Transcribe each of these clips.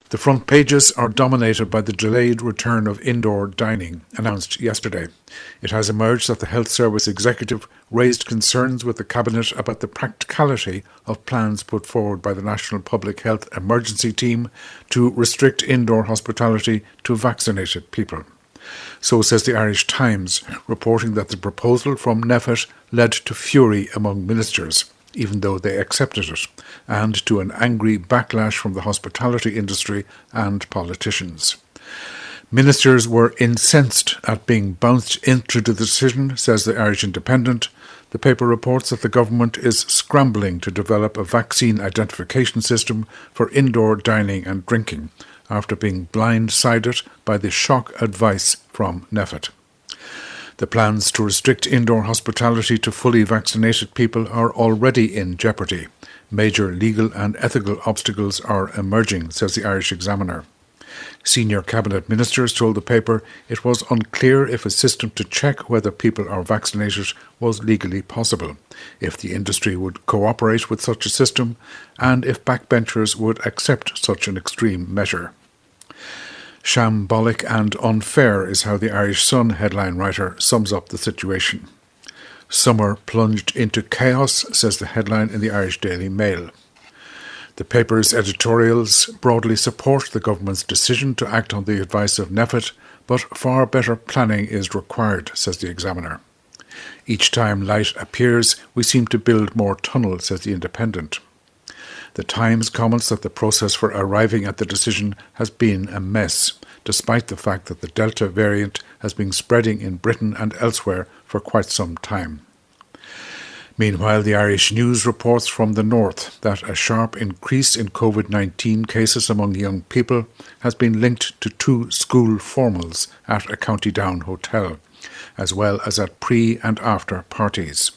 The front pages are dominated by the delayed return of indoor dining, announced yesterday. It has emerged that the Health Service executive raised concerns with the Cabinet about the practicality of plans put forward by the National Public Health Emergency Team to restrict indoor hospitality to vaccinated people. So says the Irish Times, reporting that the proposal from NPHET led to fury among ministers, even though they accepted it, and to an angry backlash from the hospitality industry and politicians. Ministers were incensed at being bounced into the decision, says the Irish Independent. The paper reports that the government is scrambling to develop a vaccine identification system for indoor dining and drinking, after being blindsided by the shock advice from NPHET. The plans to restrict indoor hospitality to fully vaccinated people are already in jeopardy. Major legal and ethical obstacles are emerging, says the Irish Examiner. Senior cabinet ministers told the paper it was unclear if a system to check whether people are vaccinated was legally possible, if the industry would cooperate with such a system, and if backbenchers would accept such an extreme measure. Shambolic and unfair is how the Irish Sun headline writer sums up the situation. Summer plunged into chaos, says the headline in the Irish Daily Mail. The paper's editorials broadly support the government's decision to act on the advice of NPHET, but far better planning is required, says the Examiner. Each time light appears, we seem to build more tunnels, says the Independent. The Times comments that the process for arriving at the decision has been a mess, despite the fact that the Delta variant has been spreading in Britain and elsewhere for quite some time. Meanwhile, the Irish News reports from the north that a sharp increase in COVID-19 cases among young people has been linked to 2 school formals at a County Down hotel, as well as at pre- and after parties.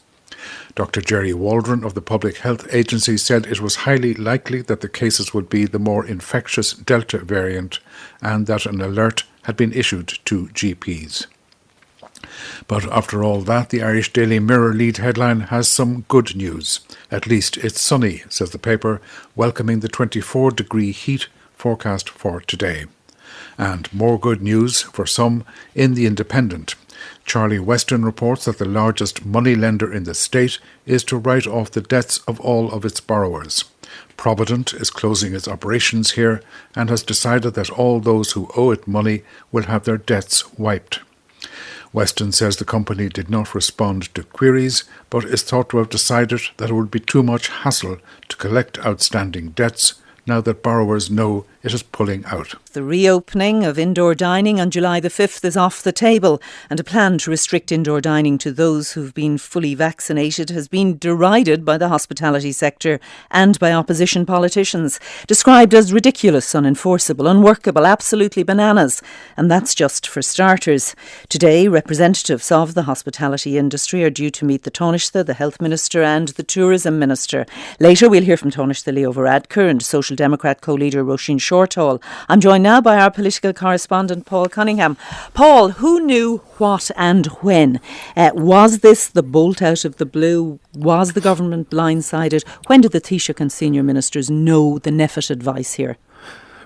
Dr. Jerry Waldron of the Public Health Agency said it was highly likely that the cases would be the more infectious Delta variant and that an alert had been issued to GPs. But after all that, the Irish Daily Mirror lead headline has some good news. At least it's sunny, says the paper, welcoming the 24-degree heat forecast for today. And more good news for some in the Independent. Charlie Weston reports that the largest moneylender in the state is to write off the debts of all of its borrowers. Provident is closing its operations here and has decided that all those who owe it money will have their debts wiped. Weston says the company did not respond to queries, but is thought to have decided that it would be too much hassle to collect outstanding debts now that borrowers know it is pulling out. The reopening of indoor dining on July the 5th is off the table, and a plan to restrict indoor dining to those who've been fully vaccinated has been derided by the hospitality sector and by opposition politicians, described as ridiculous, unenforceable, unworkable, absolutely bananas. And that's just for starters. Today, representatives of the hospitality industry are due to meet the Taoiseach, the Health Minister and the Tourism Minister. Later, we'll hear from Taoiseach Leo Varadkar and Social Democrat co-leader Roisin Shortall. I'm joined now by our political correspondent Paul Cunningham. Paul, who knew what and when? Was this the bolt out of the blue? Was the government blindsided? When did the Taoiseach and senior ministers know the NPHET advice here?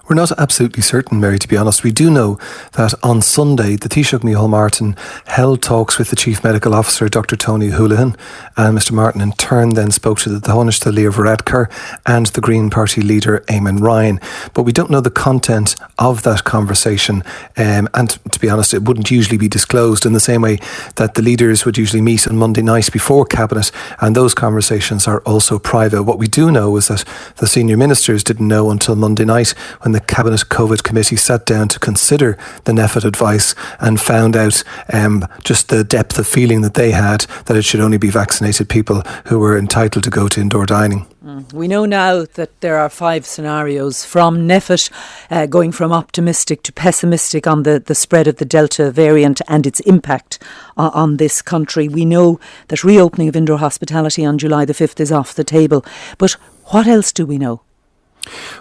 We're not absolutely certain, Mary, to be honest. We do know that on Sunday, the Taoiseach Micheál Martin held talks with the Chief Medical Officer, Dr. Tony Holohan, and Mr. Martin in turn then spoke to the Taoiseach Leo Varadkar and the Green Party leader, Eamon Ryan. But we don't know the content of that conversation, and to be honest, it wouldn't usually be disclosed in the same way that the leaders would usually meet on Monday night before Cabinet, and those conversations are also private. What we do know is that the senior ministers didn't know until Monday night when the Cabinet COVID Committee sat down to consider the NPHET advice and found out just the depth of feeling that they had that it should only be vaccinated people who were entitled to go to indoor dining. We know now that there are 5 scenarios from NPHET going from optimistic to pessimistic on the spread of the Delta variant and its impact on this country. We know that reopening of indoor hospitality on July the 5th is off the table. But what else do we know?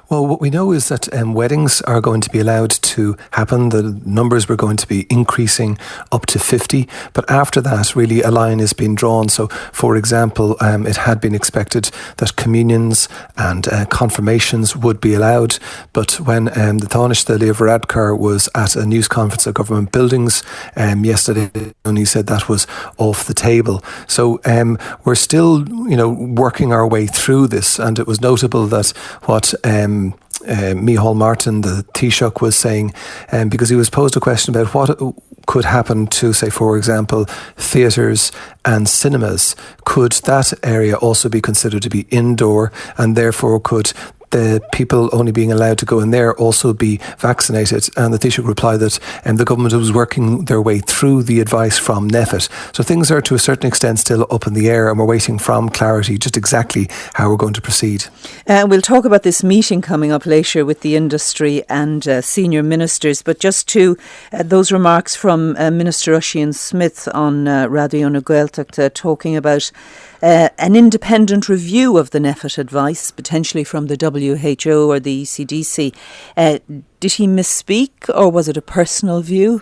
Well, what we know is that weddings are going to be allowed to happen. The numbers were going to be increasing up to 50. But after that, really, a line is being drawn. So, for example, it had been expected that communions and confirmations would be allowed. But when the Taoiseach Leo Varadkar was at a news conference at government buildings yesterday, and he said that was off the table. So we're still, working our way through this. And it was notable that what Micheál Martin, the Taoiseach, was saying, because he was posed a question about what could happen to, say, for example, theatres and cinemas. Could that area also be considered to be indoor, and therefore could the people only being allowed to go in there also be vaccinated? And the Taoiseach replied that the government was working their way through the advice from NPHET. So things are to a certain extent still up in the air, and we're waiting from clarity just exactly how we're going to proceed. We'll talk about this meeting coming up later with the industry and senior ministers, but just to those remarks from Minister Oisin Smith on Radio na Gaeltacht talking about an independent review of the NPHET advice, potentially from the WHO or the ECDC. Did he misspeak, or was it a personal view?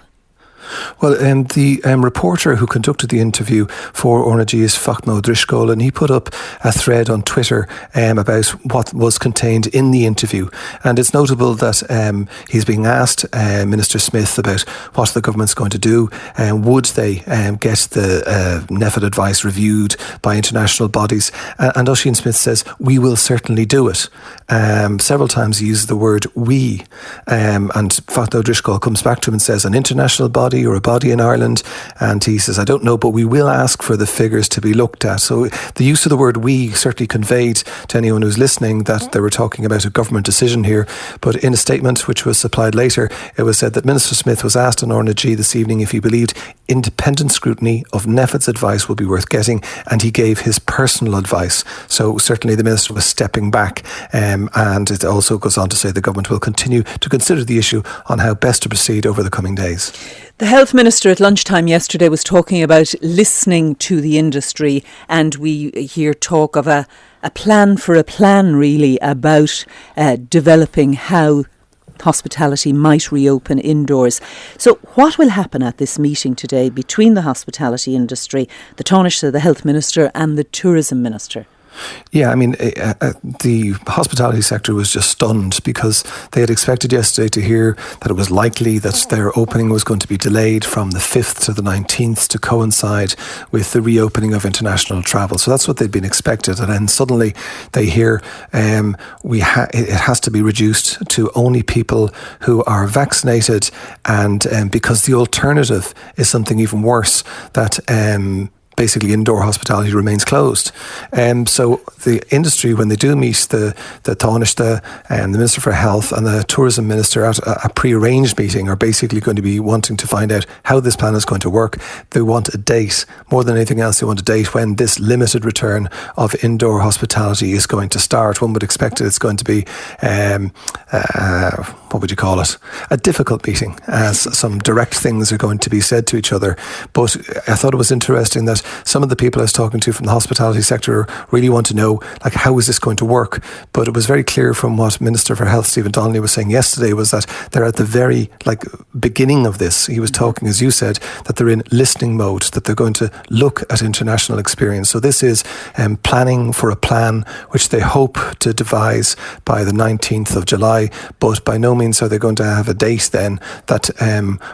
Well, the reporter who conducted the interview for Ornagy is Fachno Driscoll, and he put up a thread on Twitter about what was contained in the interview. And it's notable that he's being asked, Minister Smith, about what the government's going to do. Would they get the NPHET advice reviewed by international bodies? And Oisin Smith says, we will certainly do it. Several times he uses the word we. And Fachno Driscoll comes back to him and says, an international body or a body in Ireland, and he says, I don't know, but we will ask for the figures to be looked at. So the use of the word we certainly conveyed to anyone who's listening that they were talking about a government decision here. But in a statement which was supplied later, it was said that Minister Smith was asked on Ornagy this evening if he believed independent scrutiny of NPHET's advice would be worth getting, and he gave his personal advice. So certainly the Minister was stepping back, and it also goes on to say the government will continue to consider the issue on how best to proceed over the coming days. The Health Minister at lunchtime yesterday was talking about listening to the industry, and we hear talk of a plan for a plan, really, about developing how hospitality might reopen indoors. So what will happen at this meeting today between the hospitality industry, the Taoiseach, the Health Minister and the Tourism Minister? Yeah, I mean, the hospitality sector was just stunned because they had expected yesterday to hear that it was likely that their opening was going to be delayed from the 5th to the 19th to coincide with the reopening of international travel. So that's what they'd been expected. And then suddenly they hear it has to be reduced to only people who are vaccinated, and because the alternative is something even worse, that basically indoor hospitality remains closed. So the industry, when they do meet the Taoiseach and the Minister for Health and the Tourism Minister at a pre-arranged meeting, are basically going to be wanting to find out how this plan is going to work. They want a date. More than anything else, they want a date when this limited return of indoor hospitality is going to start. One would expect it's going to be, what would you call it? A difficult meeting, as some direct things are going to be said to each other. But I thought it was interesting that some of the people I was talking to from the hospitality sector really want to know, like, how is this going to work? But it was very clear from what Minister for Health Stephen Donnelly was saying yesterday was that they're at the very beginning of this. He was talking, as you said, that they're in listening mode, that they're going to look at international experience. So this is planning for a plan which they hope to devise by the 19th of July, but by no means are they going to have a date then that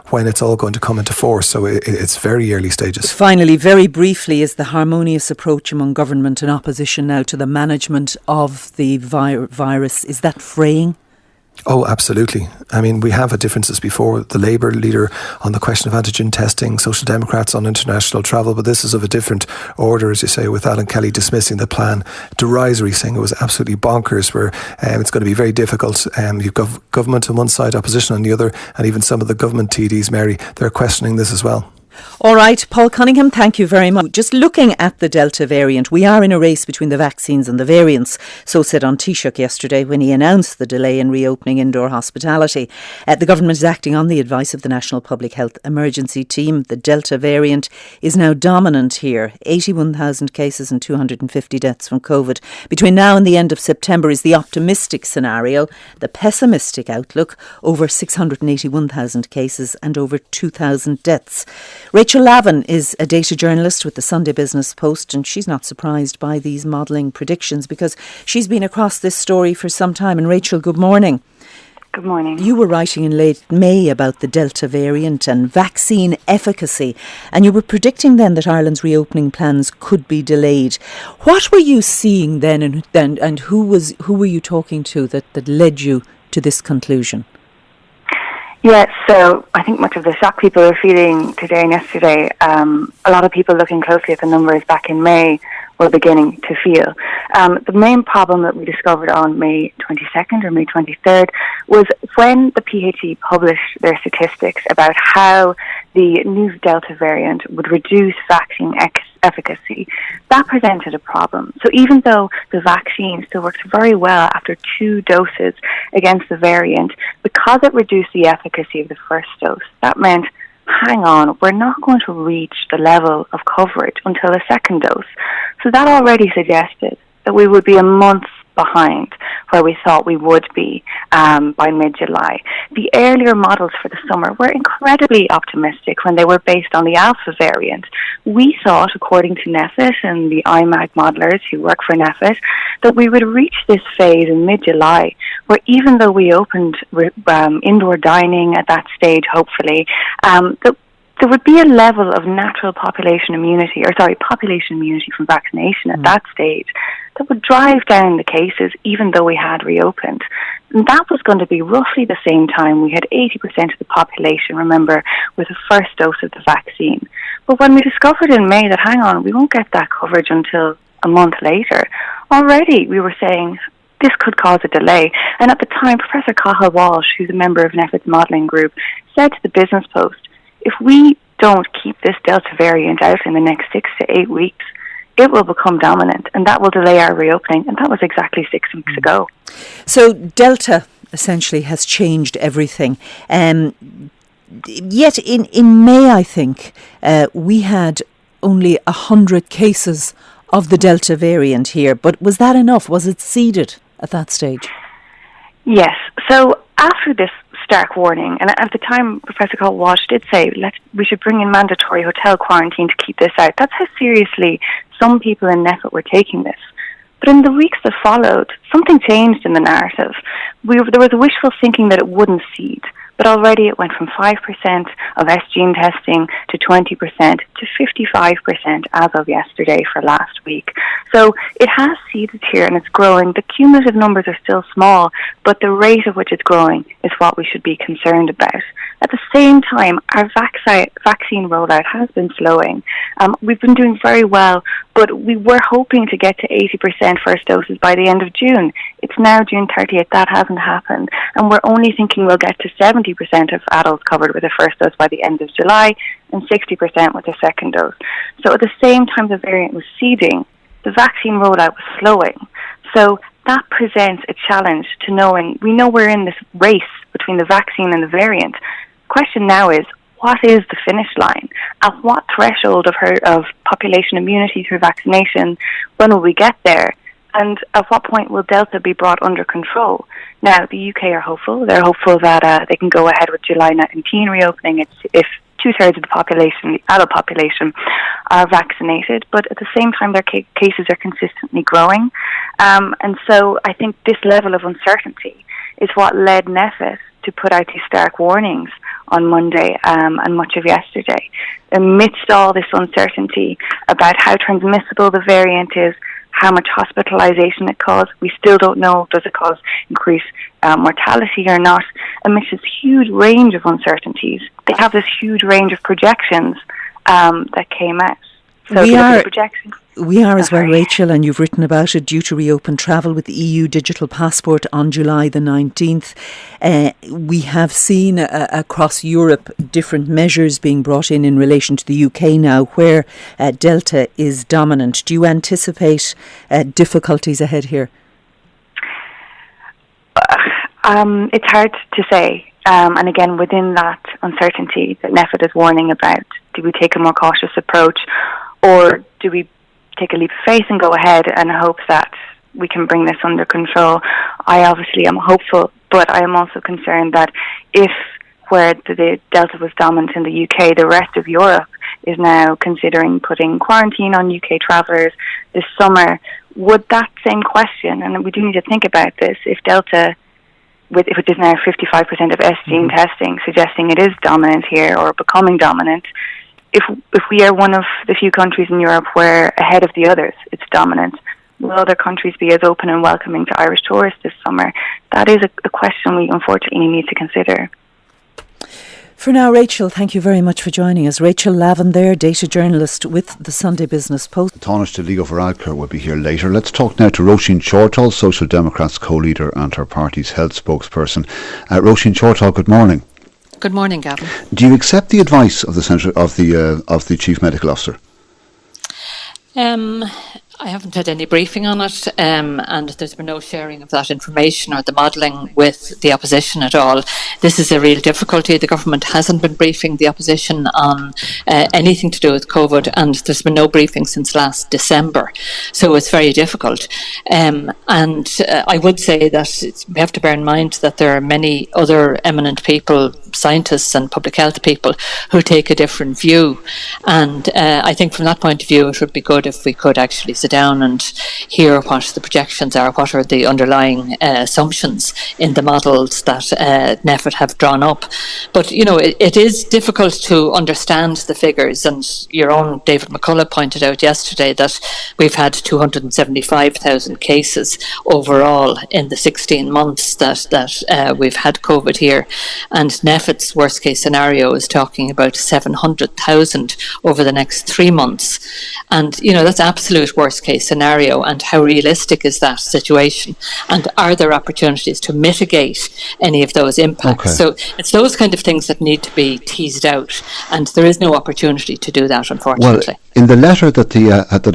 when it's all going to come into force. So it's very early stages. Finally, very briefly, is the harmonious approach among government and opposition now to the management of the virus, is that fraying? Oh, absolutely. I mean, we have had differences before. The Labour leader on the question of antigen testing, Social Democrats on international travel, but this is of a different order, as you say, with Alan Kelly dismissing the plan derisory, saying it was absolutely bonkers, where it's going to be very difficult. You've got government on one side, opposition on the other, and even some of the government TDs, Mary, they're questioning this as well. All right, Paul Cunningham, thank you very much. Just looking at the Delta variant, we are in a race between the vaccines and the variants, so said on Taoiseach yesterday when he announced the delay in reopening indoor hospitality. The government is acting on the advice of the National Public Health Emergency Team. The Delta variant is now dominant here. 81,000 cases and 250 deaths from COVID. Between now and the end of September is the optimistic scenario. The pessimistic outlook, over 681,000 cases and over 2,000 deaths. Rachel Lavin is a data journalist with the Sunday Business Post, and she's not surprised by these modelling predictions because she's been across this story for some time. And Rachel, good morning. Good morning. You were writing in late May about the Delta variant and vaccine efficacy, and you were predicting then that Ireland's reopening plans could be delayed. What were you seeing then, and who were you talking to that led you to this conclusion? Yeah, so I think much of the shock people are feeling today and yesterday, a lot of people looking closely at the numbers back in May were beginning to feel. The main problem that we discovered on May 22nd or May 23rd was when the PHE published their statistics about how the new Delta variant would reduce vaccine efficacy. That presented a problem. So even though the vaccine still works very well after 2 doses against the variant, because it reduced the efficacy of the first dose, that meant, hang on, we're not going to reach the level of coverage until the second dose. So that already suggested that we would be a month behind where we thought we would be by mid-July. The earlier models for the summer were incredibly optimistic when they were based on the Alpha variant. We thought, according to NPHET and the IMAG modelers who work for NPHET, that we would reach this phase in mid-July, where even though we opened indoor dining at that stage, hopefully, there would be a level of natural population immunity from vaccination at that stage that would drive down the cases even though we had reopened. And that was going to be roughly the same time we had 80% of the population, remember, with the first dose of the vaccine. But when we discovered in May that, hang on, we won't get that coverage until a month later, already we were saying this could cause a delay. And at the time, Professor Cathal Walsh, who's a member of NPHET's modelling group, said to the Business Post, if we don't keep this Delta variant out in the next 6 to 8 weeks, it will become dominant and that will delay our reopening. And that was exactly 6 weeks ago. So Delta essentially has changed everything. Yet in May, I think, we had only 100 cases of the Delta variant here. But was that enough? Was it seeded at that stage? Yes. So after this stark warning, and at the time Professor Cathal Walsh did say we should bring in mandatory hotel quarantine to keep this out. That's how seriously some people in NPHET were taking this. But in the weeks that followed, something changed in the narrative. There was wishful thinking that it wouldn't seed, but already it went from 5% of S-gene testing to 20% to 55% as of yesterday for last week. So it has seeded here and it's growing. The cumulative numbers are still small, but the rate at which it's growing is what we should be concerned about. At the same time, our vaccine rollout has been slowing. We've been doing very well, but we were hoping to get to 80% first doses by the end of June. It's now June 30th. That hasn't happened. And we're only thinking we'll get to 70% of adults covered with the first dose by the end of July and 60% with the second dose. So at the same time the variant was seeding, the vaccine rollout was slowing. So that presents a challenge to knowing, we know we're in this race between the vaccine and the variant. The question now is, what is the finish line? At what threshold of population immunity through vaccination, when will we get there? And at what point will Delta be brought under control? Now, the UK are hopeful. They're hopeful that they can go ahead with July 19 reopening if 2/3 of the population, the adult population, are vaccinated. But at the same time, their cases are consistently growing. And so I think this level of uncertainty is what led NPHET to put out these stark warnings on Monday and much of yesterday. Amidst all this uncertainty about how transmissible the variant is, how much hospitalization it causes, we still don't know, does it cause increased mortality or not, amidst this huge range of uncertainties. They have this huge range of projections that came out. So We are as well, Rachel, and you've written about it, due to reopen travel with the EU digital passport on July the 19th. We have seen across Europe different measures being brought in relation to the UK now, where Delta is dominant. Do you anticipate difficulties ahead here? It's hard to say. And again, within that uncertainty that NPHET is warning about, do we take a more cautious approach, or do we take a leap of faith and go ahead and hope that we can bring this under control? I obviously am hopeful, but I am also concerned that if, where the Delta was dominant in the UK, the rest of Europe is now considering putting quarantine on UK travellers this summer, would that same question, and we do need to think about this, if Delta, if it is now 55% of S-gene testing suggesting it is dominant here or becoming dominant, if we are one of the few countries in Europe where ahead of the others it's dominant, will other countries be as open and welcoming to Irish tourists this summer? That is a question we unfortunately need to consider. For now, Rachel, thank you very much for joining us. Rachel Lavin there, data journalist with the Sunday Business Post. Tánaiste Leo Varadkar will be here later. Let's talk now to Roisin Shortall, Social Democrats co-leader and her party's health spokesperson. Roisin Shortall, good morning. Good morning, Gavin. Do you accept the advice of the Chief Medical Officer? I haven't had any briefing on it, and there's been no sharing of that information or the modelling with the opposition at all. This is a real difficulty. The government hasn't been briefing the opposition on anything to do with COVID, and there's been no briefing since last December. So it's very difficult. And I would say that we have to bear in mind that there are many other eminent people, scientists and public health people, who take a different view. And I think from that point of view, it would be good if we could actually sit down and hear what the projections are, what are the underlying assumptions in the models that NPHET have drawn up. But, you know, it is difficult to understand the figures, and your own David McCullough pointed out yesterday that we've had 275,000 cases overall in the 16 months that we've had COVID here, and NPHET's worst case scenario is talking about 700,000 over the next 3 months. And, you know, that's absolute worst case scenario, and how realistic is that situation, and are there opportunities to mitigate any of those impacts? Okay. So it's those kind of things that need to be teased out, and there is no opportunity to do that, unfortunately. Well, in the letter that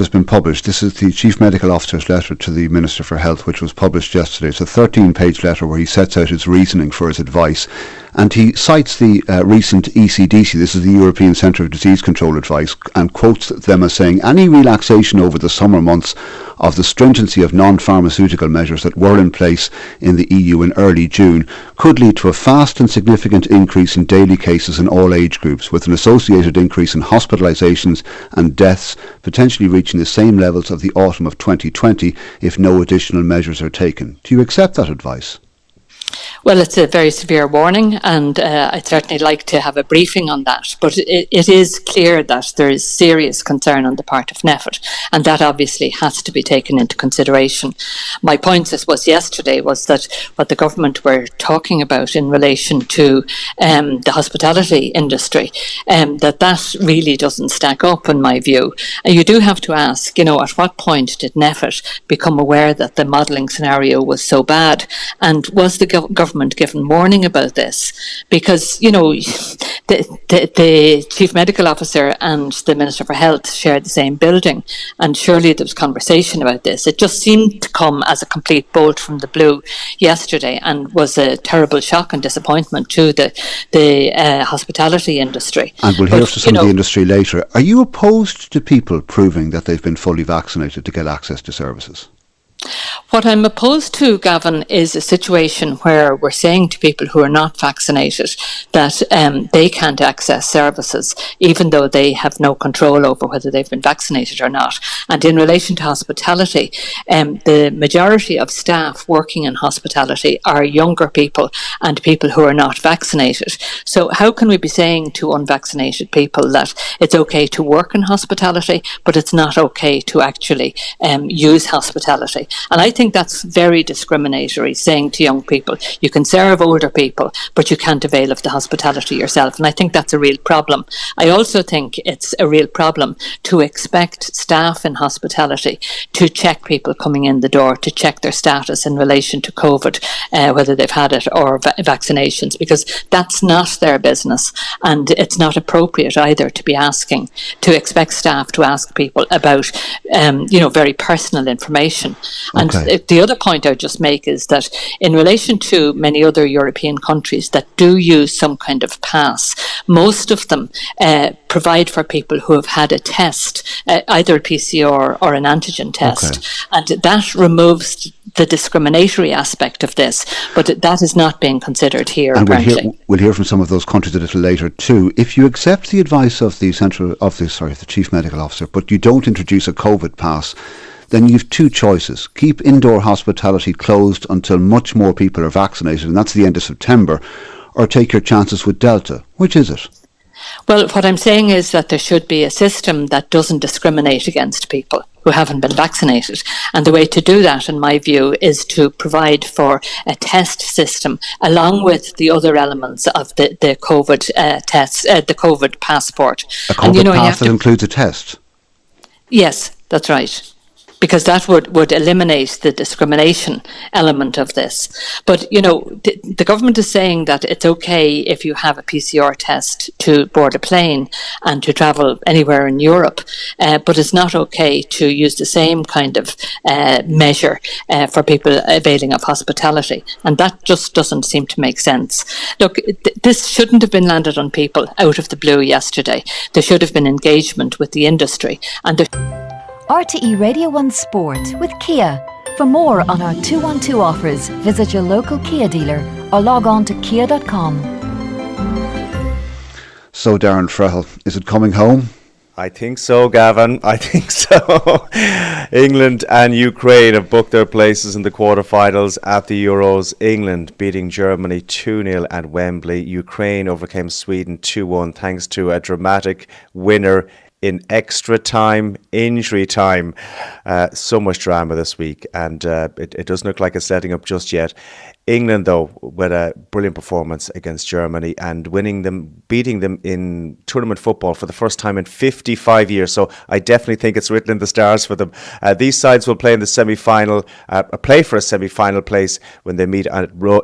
has been published, this is the Chief Medical Officer's letter to the Minister for Health, which was published yesterday. It's a 13-page letter where he sets out his reasoning for his advice, and he cites the recent ECDC, this is the European Centre of Disease Control advice, and quotes them as saying, any relaxation over the summer months of the stringency of non-pharmaceutical measures that were in place in the EU in early June could lead to a fast and significant increase in daily cases in all age groups, with an associated increase in hospitalisations and deaths potentially reaching the same levels of the autumn of 2020 if no additional measures are taken. Do you accept that advice? Well, it's a very severe warning, and I'd certainly like to have a briefing on that. But it is clear that there is serious concern on the part of NPHET, and that obviously has to be taken into consideration. My point, I suppose, yesterday was that what the government were talking about in relation to the hospitality industry, that really doesn't stack up, in my view. And you do have to ask, you know, at what point did NPHET become aware that the modelling scenario was so bad? And was the government given warning about this? Because, you know, the Chief Medical Officer and the Minister for Health shared the same building, and surely there was conversation about this. It just seemed to come as a complete bolt from the blue yesterday, and was a terrible shock and disappointment to the hospitality industry. And we'll hear from some of the industry later. Are you opposed to people proving that they've been fully vaccinated to get access to services? What I'm opposed to, Gavin, is a situation where we're saying to people who are not vaccinated that they can't access services, even though they have no control over whether they've been vaccinated or not. And in relation to hospitality, the majority of staff working in hospitality are younger people and people who are not vaccinated. So how can we be saying to unvaccinated people that it's okay to work in hospitality, but it's not okay to actually use hospitality? hospitality. And I think that's very discriminatory, saying to young people, you can serve older people, but you can't avail of the hospitality yourself. And I think that's a real problem. I also think it's a real problem to expect staff in hospitality to check people coming in the door, to check their status in relation to COVID, whether they've had it or vaccinations, because that's not their business. And it's not appropriate either to be asking, to expect staff to ask people about, very personal information. And the other point I would just make is that in relation to many other European countries that do use some kind of pass, most of them provide for people who have had a test, either a PCR or an antigen test. And that removes the discriminatory aspect of this, but that is not being considered here. And we'll hear from some of those countries a little later too. If you accept the advice of the Chief Medical Officer, but you don't introduce a COVID pass, then you've two choices. Keep indoor hospitality closed until much more people are vaccinated, and that's the end of September, or take your chances with Delta. Which is it? Well, what I'm saying is that there should be a system that doesn't discriminate against people who haven't been vaccinated. And the way to do that, in my view, is to provide for a test system along with the other elements of the COVID tests, the COVID passport. A COVID pass that includes a test? Yes, that's right. Because that would eliminate the discrimination element of this. But, the government is saying that it's okay if you have a PCR test to board a plane and to travel anywhere in Europe, but it's not okay to use the same kind of measure for people availing of hospitality. And that just doesn't seem to make sense. Look, this shouldn't have been landed on people out of the blue yesterday. There should have been engagement with the industry. And RTE Radio 1 Sport with Kia. For more on our 212 offers, visit your local Kia dealer or log on to kia.com. So, Darren Frehel, is it coming home? I think so, Gavin. I think so. England and Ukraine have booked their places in the quarterfinals at the Euros. England beating Germany 2-0 at Wembley. Ukraine overcame Sweden 2-1 thanks to a dramatic winner in extra time, injury time. So much drama this week, and it doesn't look like it's letting up just yet. England, though, with a brilliant performance against Germany and beating them in tournament football for the first time in 55 years. So I definitely think it's written in the stars for them. These sides will play in the semi-final, play for a semi-final place when they meet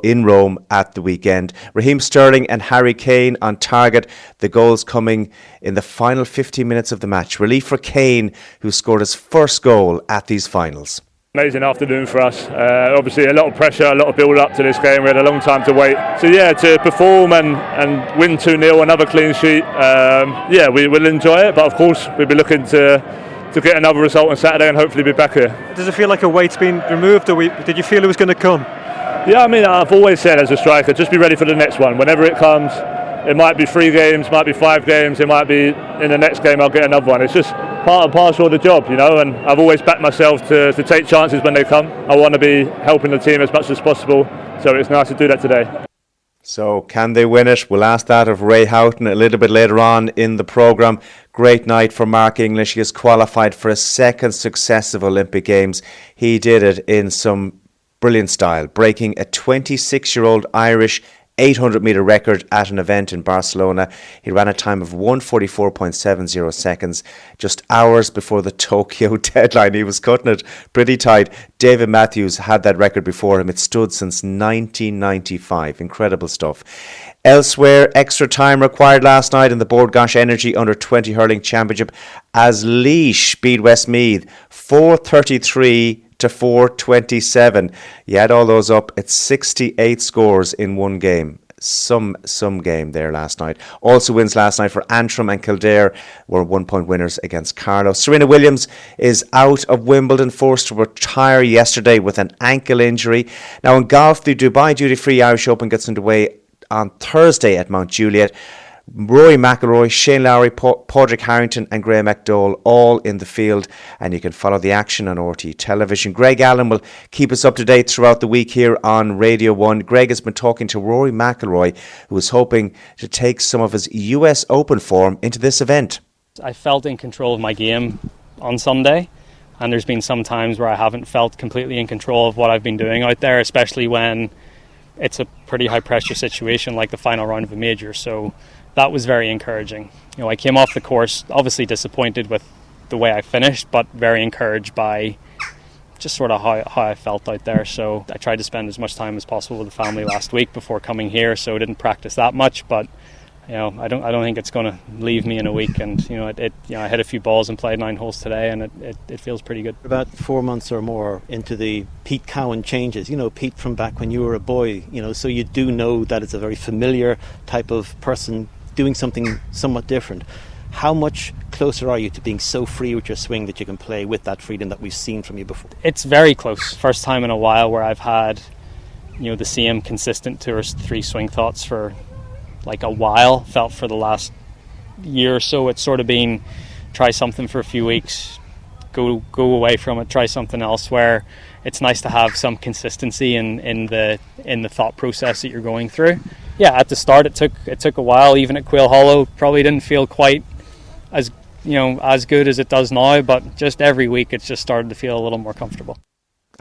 in Rome at the weekend. Raheem Sterling and Harry Kane on target. The goals coming in the final 15 minutes of the match. Relief for Kane, who scored his first goal at these finals. Amazing afternoon for us. Obviously a lot of pressure, a lot of build up to this game. We had a long time to wait. So to perform and win 2-0, another clean sheet, we will enjoy it. But of course we'll be looking to get another result on Saturday and hopefully be back here. Does it feel like a weight's been removed, or did you feel it was going to come? Yeah, I mean, I've always said as a striker, just be ready for the next one. Whenever it comes, it might be 3 games, might be 5 games, it might be in the next game I'll get another one. It's just part and parcel of the job, and I've always backed myself to take chances when they come. I want to be helping the team as much as possible, so it's nice to do that today. So can they win it? We'll ask that of Ray Houghton a little bit later on in the programme. Great night for Mark English. He has qualified for a second successive Olympic Games. He did it in some brilliant style, breaking a 26-year-old Irish 800-metre record at an event in Barcelona. He ran a time of 1:44.70 seconds, just hours before the Tokyo deadline. He was cutting it pretty tight. David Matthews had that record before him. It stood since 1995. Incredible stuff. Elsewhere, extra time required last night in the Bord Gáis Energy Under-20 Hurling Championship as Laois beat Westmeath 4:33 to 4:27. You add all those up, it's 68 scores in one game. Some game there last night. Also wins last night for Antrim and Kildare were 1-point winners against Carlow. Serena Williams is out of Wimbledon, forced to retire yesterday with an ankle injury. Now in golf, the Dubai Duty Free Irish Open gets underway on Thursday at Mount Juliet. Rory McIlroy, Shane Lowry, Padraig Harrington and Graham McDowell all in the field, and you can follow the action on RTÉ Television. Greg Allen will keep us up to date throughout the week here on Radio 1. Greg has been talking to Rory McIlroy, who is hoping to take some of his US Open form into this event. I felt in control of my game on Sunday, And there's been some times where I haven't felt completely in control of what I've been doing out there, especially when it's a pretty high pressure situation like the final round of a major. So that was very encouraging. You know, I came off the course obviously disappointed with the way I finished, but very encouraged by just sort of how I felt out there. So I tried to spend as much time as possible with the family last week before coming here, so I didn't practice that much, but you know, I don't think it's going to leave me in a week. And you know, I hit a few balls and played 9 holes today, and it feels pretty good. About 4 months or more into the Pete Cowan changes, you know, Pete from back when you were a boy, you know, so you do know that it's a very familiar type of person doing something somewhat different. How much closer are you to being so free with your swing that you can play with that freedom that we've seen from you before? It's very close. First time in a while where I've had, you know, the same consistent 2 or 3 swing thoughts for like a while. Felt for the last year or so it's sort of been try something for a few weeks, go away from it, try something else, where it's nice to have some consistency in the thought process that you're going through. Yeah, at the start it took a while. Even at Quail Hollow probably didn't feel quite as, you know, as good as it does now, but just every week it's just started to feel a little more comfortable.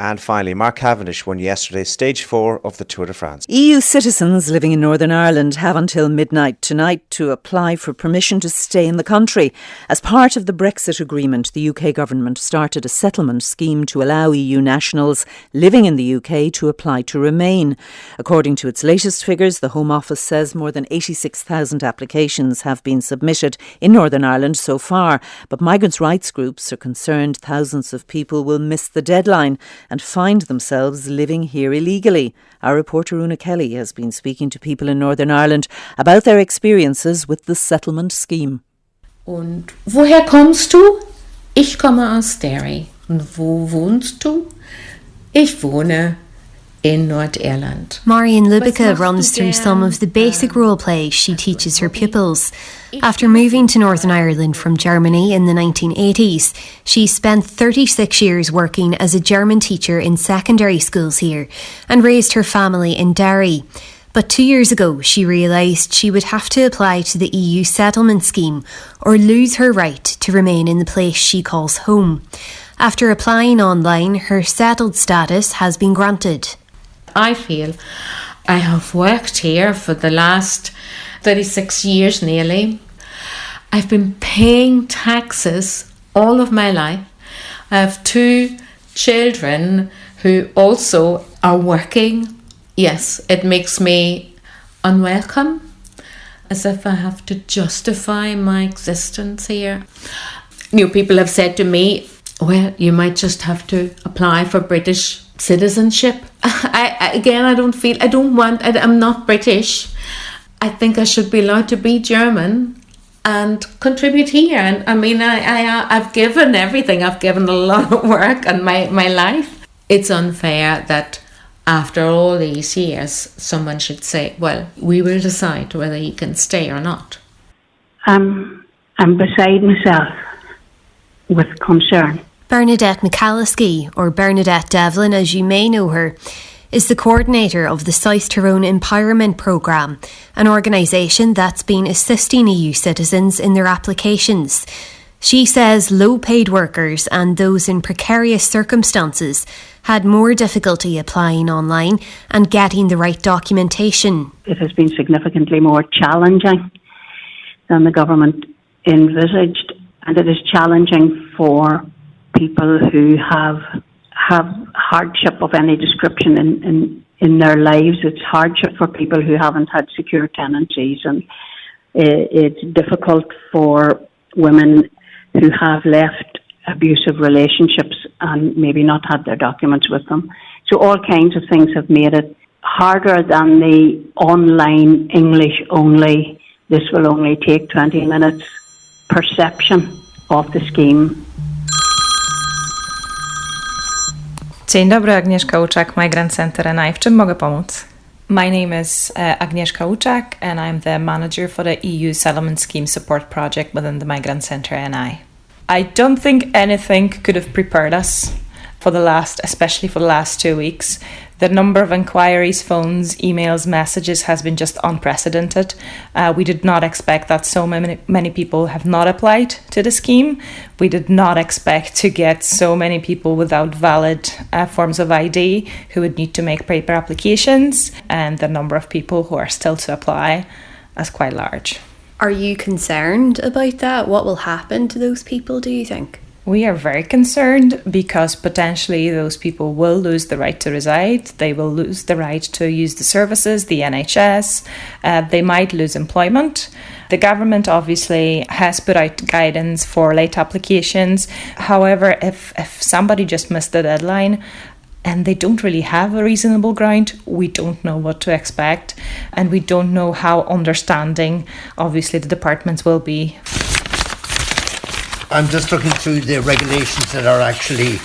And finally, Mark Cavendish won yesterday stage 4 of the Tour de France. EU citizens living in Northern Ireland have until midnight tonight to apply for permission to stay in the country. As part of the Brexit agreement, the UK government started a settlement scheme to allow EU nationals living in the UK to apply to remain. According to its latest figures, the Home Office says more than 86,000 applications have been submitted in Northern Ireland so far. But migrants' rights groups are concerned thousands of people will miss the deadline and find themselves living here illegally. Our reporter Una Kelly has been speaking to people in Northern Ireland about their experiences with the settlement scheme. Und woher kommst du? Ich komme aus Derry. Und wo wohnst du? Ich wohne in Nordirland. Marion Lubica runs through some of the basic role play she teaches her pupils. After moving to Northern Ireland from Germany in the 1980s, she spent 36 years working as a German teacher in secondary schools here and raised her family in Derry. But 2 years ago, she realised she would have to apply to the EU settlement scheme or lose her right to remain in the place she calls home. After applying online, her settled status has been granted. I feel I have worked here for the last 36 years nearly. I've been paying taxes all of my life. I have 2 children who also are working. Yes, it makes me unwelcome, as if I have to justify my existence here. New people have said to me, well, you might just have to apply for British citizenship. I'm not British. I think I should be allowed to be German and contribute here. And I mean, I've given everything. I've given a lot of work and my life. It's unfair that after all these years, someone should say, well, we will decide whether you can stay or not. I'm beside myself with concern. Bernadette McCalliskey, or Bernadette Devlin as you may know her, is the coordinator of the South Tyrone Empowerment Programme, an organisation that's been assisting EU citizens in their applications. She says low-paid workers and those in precarious circumstances had more difficulty applying online and getting the right documentation. It has been significantly more challenging than the government envisaged, and it is challenging for people who have hardship of any description in their lives. It's hardship for people who haven't had secure tenancies, and it's difficult for women who have left abusive relationships and maybe not had their documents with them. So all kinds of things have made it harder than the online English only, this will only take 20 minutes perception of the scheme. Dzień dobry, Agnieszka Łuczak, Migrant Center NI. W czym mogę pomóc? My name is Agnieszka Łuczak and I'm the manager for the EU Settlement Scheme Support Project within the Migrant Center NI. I don't think anything could have prepared us especially for the last 2 weeks. The number of inquiries, phones, emails, messages has been just unprecedented. We did not expect that so many people have not applied to the scheme. We did not expect to get so many people without valid forms of ID who would need to make paper applications, and the number of people who are still to apply is quite large. Are you concerned about that? What will happen to those people, do you think? We are very concerned because potentially those people will lose the right to reside, they will lose the right to use the services, the NHS, they might lose employment. The government obviously has put out guidance for late applications. However, if somebody just missed the deadline and they don't really have a reasonable ground, we don't know what to expect, and we don't know how understanding obviously the departments will be. I'm just looking through the regulations that are actually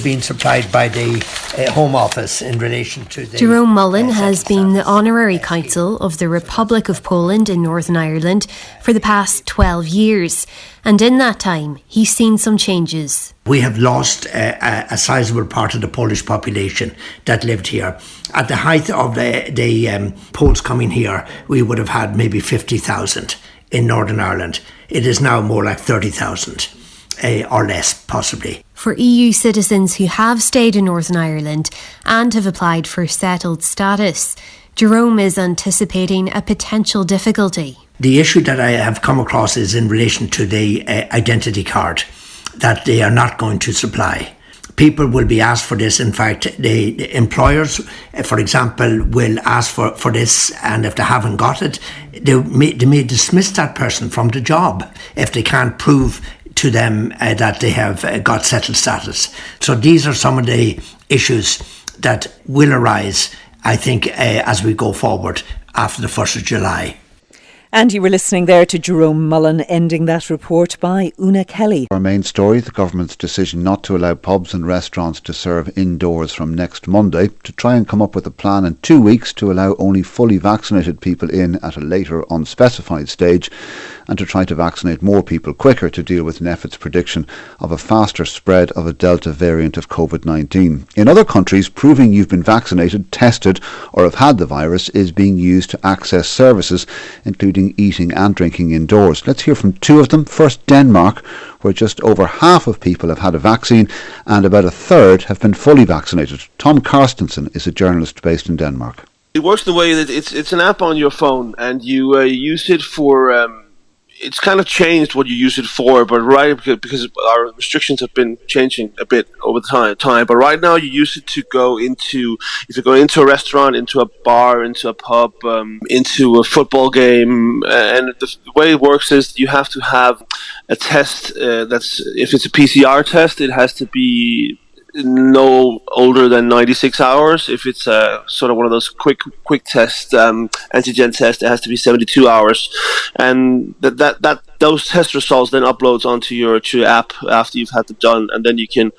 being supplied by the Home Office in relation to the... Jerome Mullen has been the Honorary Consul of the Republic of Poland in Northern Ireland for the past 12 years. And in that time, he's seen some changes. We have lost a sizable part of the Polish population that lived here. At the height of the Poles coming here, we would have had maybe 50,000 in Northern Ireland. It is now more like 30,000 or less, possibly. For EU citizens who have stayed in Northern Ireland and have applied for settled status, Jerome is anticipating a potential difficulty. The issue that I have come across is in relation to the identity card that they are not going to supply. People will be asked for this. In fact, the employers, for example, will ask for this, and if they haven't got it, they may dismiss that person from the job if they can't prove to them that they have got settled status. So these are some of the issues that will arise, I think, as we go forward after the 1st of July. And you were listening there to Jerome Mullen, ending that report by Una Kelly. Our main story, the government's decision not to allow pubs and restaurants to serve indoors from next Monday, to try and come up with a plan in 2 weeks to allow only fully vaccinated people in at a later unspecified stage, and to try to vaccinate more people quicker to deal with NPHET's prediction of a faster spread of a Delta variant of COVID-19. In other countries, proving you've been vaccinated, tested or have had the virus is being used to access services, including eating and drinking indoors. Let's hear from two of them. First, Denmark, where just over half of people have had a vaccine and about a third have been fully vaccinated. Tom Carstensen is a journalist based in Denmark. It works the way that it's an app on your phone, and you use it for... It's kind of changed what you use it for, but because our restrictions have been changing a bit over the time. But right now, you use it to go into a restaurant, into a bar, into a pub, into a football game. And the way it works is you have to have a test. If it's a PCR test, it has to be no older than 96 hours. If it's sort of one of those quick test antigen tests, it has to be 72 hours, and that those test results then uploads onto your app after you've had them done, and then you can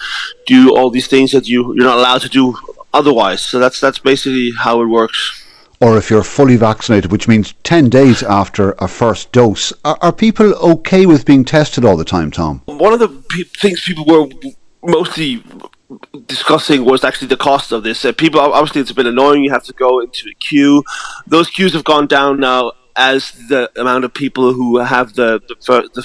do all these things that you're not allowed to do otherwise. So that's basically how it works. Or if you're fully vaccinated, which means 10 days after a first dose, are people okay with being tested all the time, Tom? One of the things people were mostly discussing was actually the cost of this. People, obviously, it's a bit annoying. You have to go into a queue. Those queues have gone down now as the amount of people who have the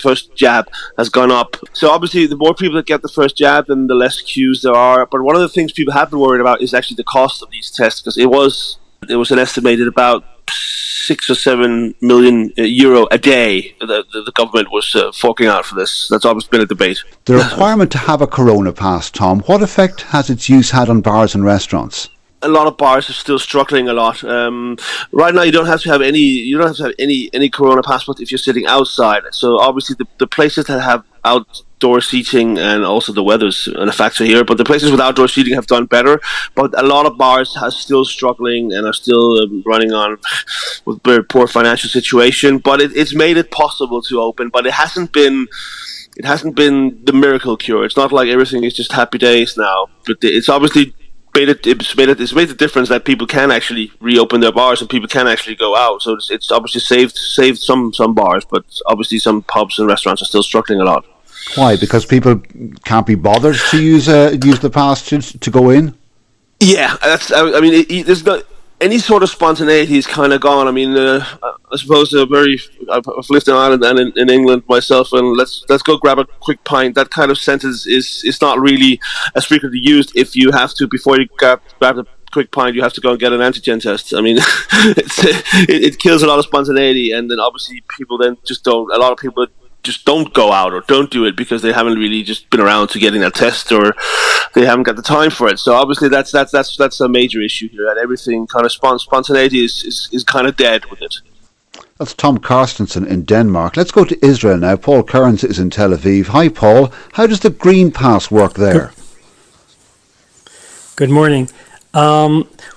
first jab has gone up. So obviously, the more people that get the first jab, then the less queues there are. But one of the things people have been worried about is actually the cost of these tests, because it was an estimated about 6 or 7 million euro a day the government was forking out for this. That's always been a debate. The requirement to have a corona pass, Tom, what effect has its use had on bars and restaurants? A lot of bars are still struggling a lot. Right now, you don't have to have any corona passport if you're sitting outside. So obviously, the places that have outdoor seating, and also the weather's a factor here, but the places with outdoor seating have done better. But a lot of bars are still struggling and are still running on with very poor financial situation. But it's made it possible to open, but it hasn't been the miracle cure. It's not like everything is just happy days now. But it's obviously it's made the difference that people can actually reopen their bars and people can actually go out. So it's obviously saved some bars, but obviously some pubs and restaurants are still struggling a lot. Why? Because people can't be bothered to use the pass to go in? Yeah, I mean, there's not any sort of spontaneity is kind of gone. I mean, I suppose I've lived in Ireland and in England myself, and let's go grab a quick pint. That kind of sentence is not really as frequently used. If you have to, before you grab the quick pint, you have to go and get an antigen test. I mean, it kills a lot of spontaneity, and then obviously people then just don't. A lot of people just don't go out or don't do it because they haven't really just been around to getting that test, or they haven't got the time for it. So obviously that's a major issue here, and everything kind of spontaneity is kind of dead with it. That's Tom Carstensen in Denmark. Let's go to Israel now. Paul Kearns is in Tel Aviv. Hi, Paul. How does the Green Pass work there? Good morning.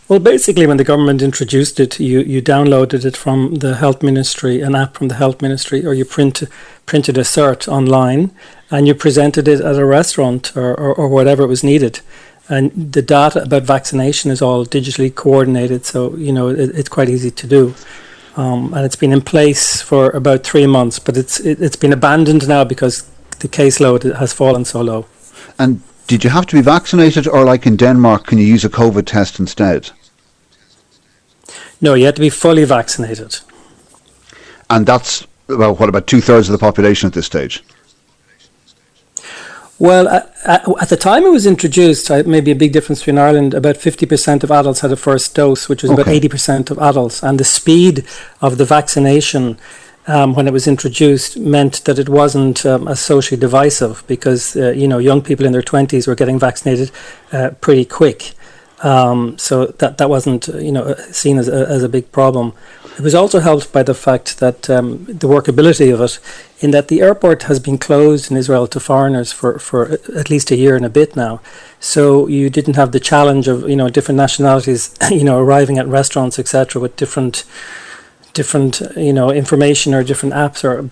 Well, basically, when the government introduced it, you downloaded it from the Health Ministry, an app from the Health Ministry, or you printed a cert online, and you presented it at a restaurant or whatever was needed. And the data about vaccination is all digitally coordinated, so it's quite easy to do. And it's been in place for about 3 months, but it's been abandoned now because the caseload has fallen so low. And did you have to be vaccinated, or like in Denmark, can you use a COVID test instead? No, you had to be fully vaccinated. And that's about 2/3 of the population at this stage? Well, at the time it was introduced, maybe a big difference between Ireland, about 50% of adults had a first dose, which was about 80% of adults. And the speed of the vaccination when it was introduced meant that it wasn't as socially divisive because, young people in their 20s were getting vaccinated pretty quick. So that wasn't, seen as a big problem. It was also helped by the fact that the workability of it, in that the airport has been closed in Israel to foreigners for at least a year and a bit now. So you didn't have the challenge of, different nationalities, arriving at restaurants, etc., with different information or different apps, or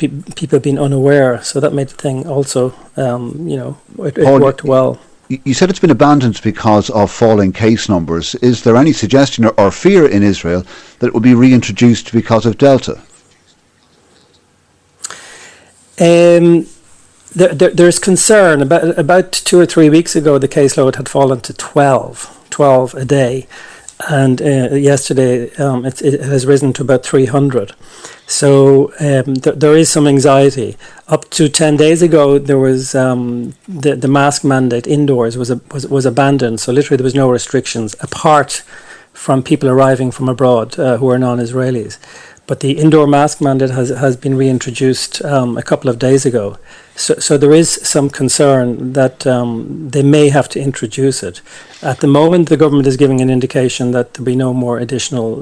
people being unaware. So that made the thing also, it worked well. You said it's been abandoned because of falling case numbers. Is there any suggestion or fear in Israel that it will be reintroduced because of Delta? There's concern. About 2 or 3 weeks ago, the caseload had fallen to 12 a day. And yesterday it has risen to about 300. So there is some anxiety. Up to 10 days ago, there was the mask mandate indoors was abandoned. So literally there was no restrictions apart from people arriving from abroad who are non-Israelis. But the indoor mask mandate has been reintroduced a couple of days ago. So there is some concern that they may have to introduce it. At the moment, the government is giving an indication that there'll be no more additional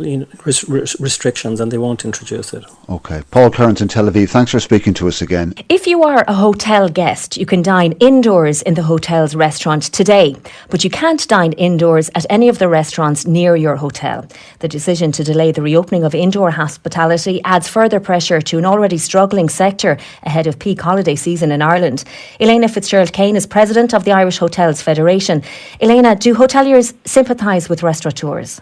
restrictions and they won't introduce it. Okay. Paul Kearns in Tel Aviv, thanks for speaking to us again. If you are a hotel guest, you can dine indoors in the hotel's restaurant today, but you can't dine indoors at any of the restaurants near your hotel. The decision to delay the reopening of indoor hospitality adds further pressure to an already struggling sector ahead of peak holiday season in Ireland. Elena Fitzgerald-Kane is president of the Irish Hotels Federation. Elena, do hoteliers sympathise with restaurateurs?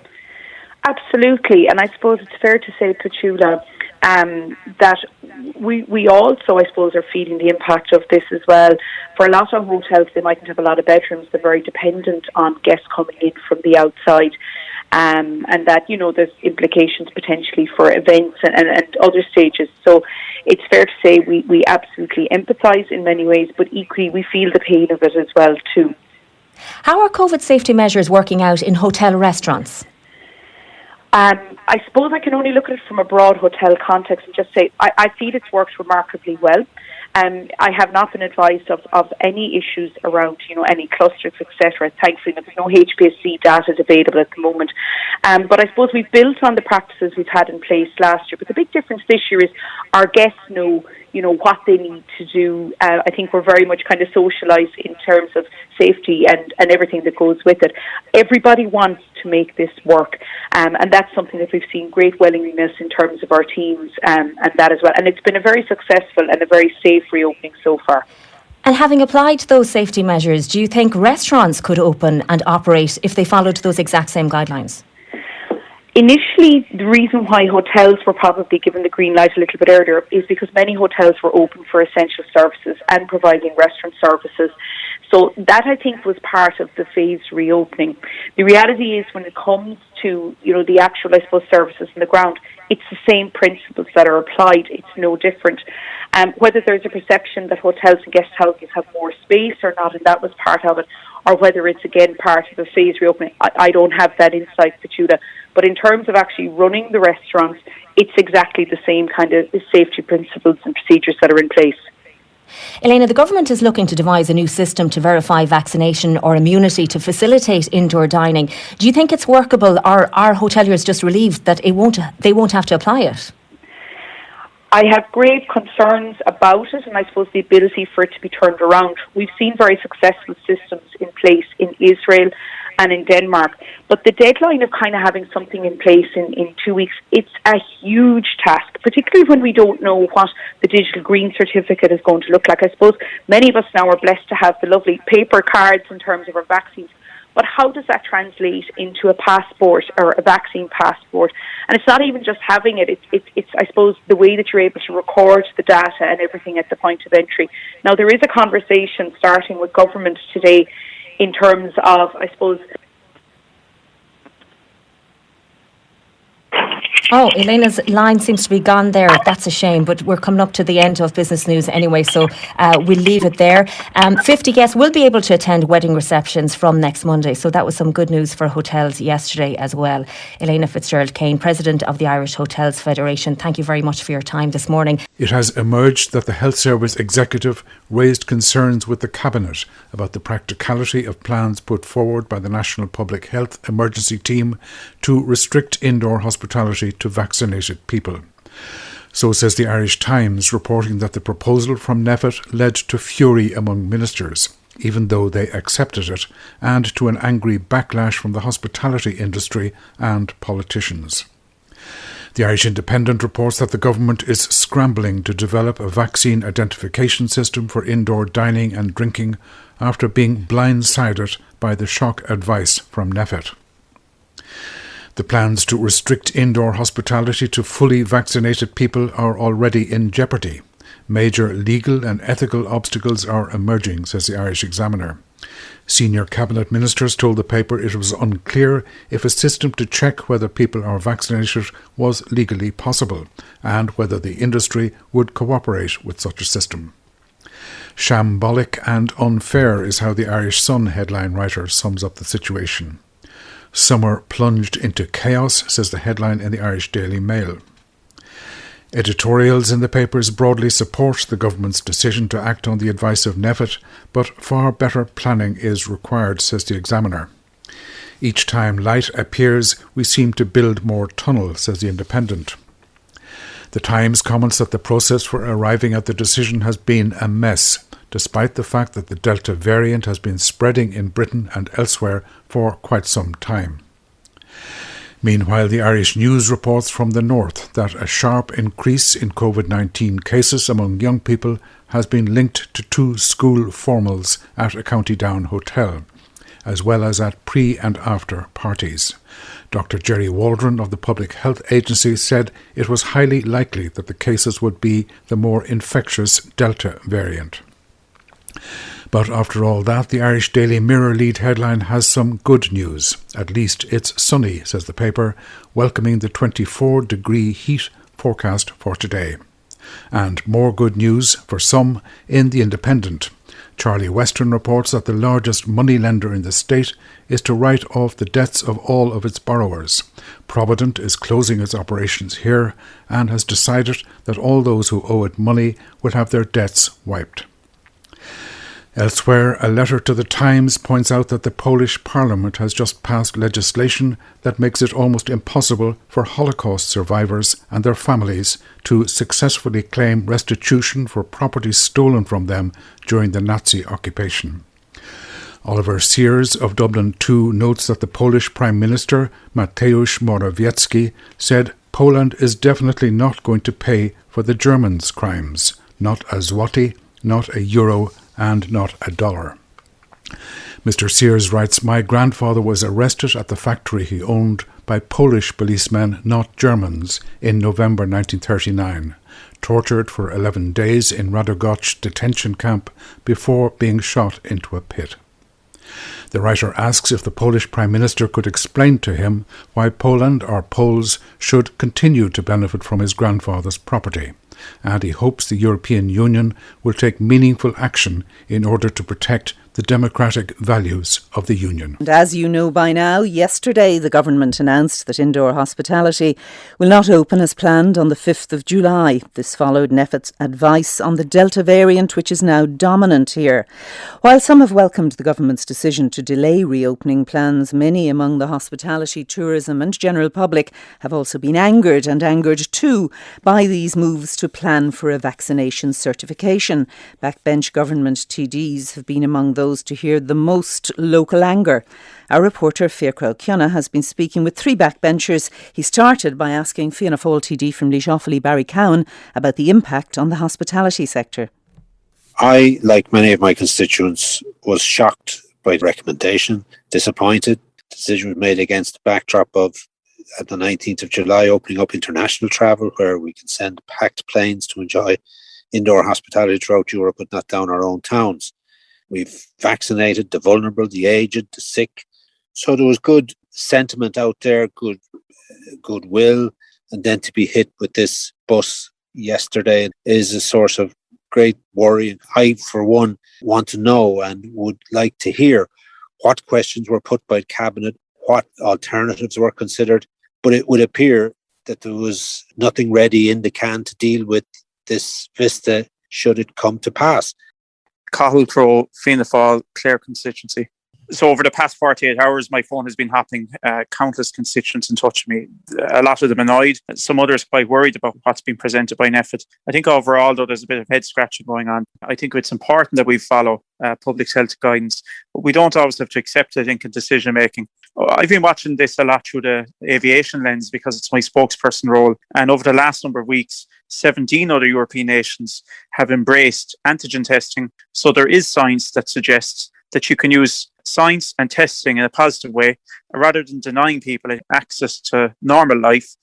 Absolutely, and I suppose it's fair to say, Petula, that we also, I suppose, are feeling the impact of this as well. For a lot of hotels, they mightn't have a lot of bedrooms. They're very dependent on guests coming in from the outside. And that, there's implications potentially for events and other stages. So it's fair to say we absolutely empathise in many ways, but equally we feel the pain of it as well too. How are COVID safety measures working out in hotel restaurants? I suppose I can only look at it from a broad hotel context and just say I feel it's worked remarkably well. I have not been advised of any issues around, any clusters, etc. Thankfully, there's no HPSC data available at the moment. But I suppose we've built on the practices we've had in place last year. But the big difference this year is our guests know, what they need to do. I think we're very much kind of socialised in terms of safety and everything that goes with it. Everybody wants to make this work. And that's something that we've seen great willingness in terms of our teams and that as well. And it's been a very successful and a very safe reopening so far. And having applied those safety measures, do you think restaurants could open and operate if they followed those exact same guidelines? Initially, the reason why hotels were probably given the green light a little bit earlier is because many hotels were open for essential services and providing restaurant services. So that, I think, was part of the phased reopening. The reality is, when it comes to, the actual, I suppose, services on the ground, it's the same principles that are applied. It's no different. Whether there's a perception that hotels and guest houses have more space or not, and that was part of it, or whether it's, again, part of a phased reopening, I don't have that insight, Petula. But in terms of actually running the restaurants, it's exactly the same kind of safety principles and procedures that are in place. Elena, the government is looking to devise a new system to verify vaccination or immunity to facilitate indoor dining. Do you think it's workable, or are hoteliers just relieved that they won't have to apply it? I have grave concerns about it, and I suppose the ability for it to be turned around. We've seen very successful systems in place in Israel and in Denmark, but the deadline of kind of having something in place in 2 weeks, it's a huge task, particularly when we don't know what the digital green certificate is going to look like. I suppose many of us now are blessed to have the lovely paper cards in terms of our vaccines, but how does that translate into a passport or a vaccine passport? And it's not even just having it, it's I suppose, the way that you're able to record the data and everything at the point of entry. Now, there is a conversation starting with government today in terms of, I suppose... Oh, Elena's line seems to be gone there. That's a shame, but we're coming up to the end of business news anyway, so we'll leave it there. 50 guests will be able to attend wedding receptions from next Monday, so that was some good news for hotels yesterday as well. Elena Fitzgerald-Kane, President of the Irish Hotels Federation, thank you very much for your time this morning. It has emerged that the Health Service Executive raised concerns with the Cabinet about the practicality of plans put forward by the National Public Health Emergency Team to restrict indoor hospitality to vaccinated people. So says the Irish Times, reporting that the proposal from NPHET led to fury among ministers, even though they accepted it, and to an angry backlash from the hospitality industry and politicians. The Irish Independent reports that the government is scrambling to develop a vaccine identification system for indoor dining and drinking after being blindsided by the shock advice from NPHET. The plans to restrict indoor hospitality to fully vaccinated people are already in jeopardy. Major legal and ethical obstacles are emerging, says the Irish Examiner. Senior cabinet ministers told the paper it was unclear if a system to check whether people are vaccinated was legally possible, and whether the industry would cooperate with such a system. Shambolic and unfair is how the Irish Sun headline writer sums up the situation. Summer plunged into chaos, says the headline in the Irish Daily Mail. Editorials in the papers broadly support the government's decision to act on the advice of NPHET, but far better planning is required, says the Examiner. Each time light appears, we seem to build more tunnel, says the Independent. The Times comments that the process for arriving at the decision has been a mess, despite the fact that the Delta variant has been spreading in Britain and elsewhere for quite some time. Meanwhile, the Irish News reports from the north that a sharp increase in COVID-19 cases among young people has been linked to 2 school formals at a County Down hotel, as well as at pre- and after parties. Dr. Jerry Waldron of the Public Health Agency said it was highly likely that the cases would be the more infectious Delta variant. But after all that, the Irish Daily Mirror lead headline has some good news. At least it's sunny, says the paper, welcoming the 24-degree heat forecast for today. And more good news for some in the Independent. Charlie Western reports that the largest moneylender in the state is to write off the debts of all of its borrowers. Provident is closing its operations here and has decided that all those who owe it money will have their debts wiped. Elsewhere, a letter to the Times points out that the Polish Parliament has just passed legislation that makes it almost impossible for Holocaust survivors and their families to successfully claim restitution for property stolen from them during the Nazi occupation. Oliver Sears of Dublin 2 notes that the Polish Prime Minister, Mateusz Morawiecki, said Poland is definitely not going to pay for the Germans' crimes, not a zloty, not a euro, and not a dollar. Mr. Sears writes, "My grandfather was arrested at the factory he owned by Polish policemen, not Germans, in November 1939, tortured for 11 days in Radogocz detention camp before being shot into a pit. The writer asks if the Polish Prime Minister could explain to him why Poland or Poles should continue to benefit from his grandfather's property, and he hopes the European Union will take meaningful action in order to protect the democratic values of the Union. And as you know by now, yesterday the government announced that indoor hospitality will not open as planned on the 5th of July. This followed NPHET's advice on the Delta variant, which is now dominant here. While some have welcomed the government's decision to delay reopening plans, many among the hospitality, tourism and general public have also been angered too by these moves to plan for a vaccination certification. Backbench government TDs have been among those to hear the most local anger. Our reporter Fiachra O'Ciona has been speaking with three backbenchers. He started by asking Fianna Fáil TD from Laois Offaly, Barry Cowan, about the impact on the hospitality sector. I, like many of my constituents, was shocked by the recommendation, disappointed. The decision was made against the backdrop of, at the 19th of July, opening up international travel, where we can send packed planes to enjoy indoor hospitality throughout Europe, but not down our own towns. We've vaccinated the vulnerable, the aged, the sick. So there was good sentiment out there, goodwill, and then to be hit with this bus yesterday is a source of great worry. I, for one, want to know and would like to hear what questions were put by Cabinet, what alternatives were considered, but it would appear that there was nothing ready in the can to deal with this vista should it come to pass. Cathal Crowe, Fianna Fáil, Clare constituency. So over the past 48 hours, my phone has been hopping. Countless constituents in touch with me. A lot of them annoyed. Some others quite worried about what's been presented by NPHET. I think overall, though, there's a bit of head scratching going on. I think it's important that we follow public health guidance, but we don't always have to accept it in decision making. I've been watching this a lot through the aviation lens because it's my spokesperson role. And over the last number of weeks, 17 other European nations have embraced antigen testing. So there is science that suggests that you can use science and testing in a positive way rather than denying people access to normal life.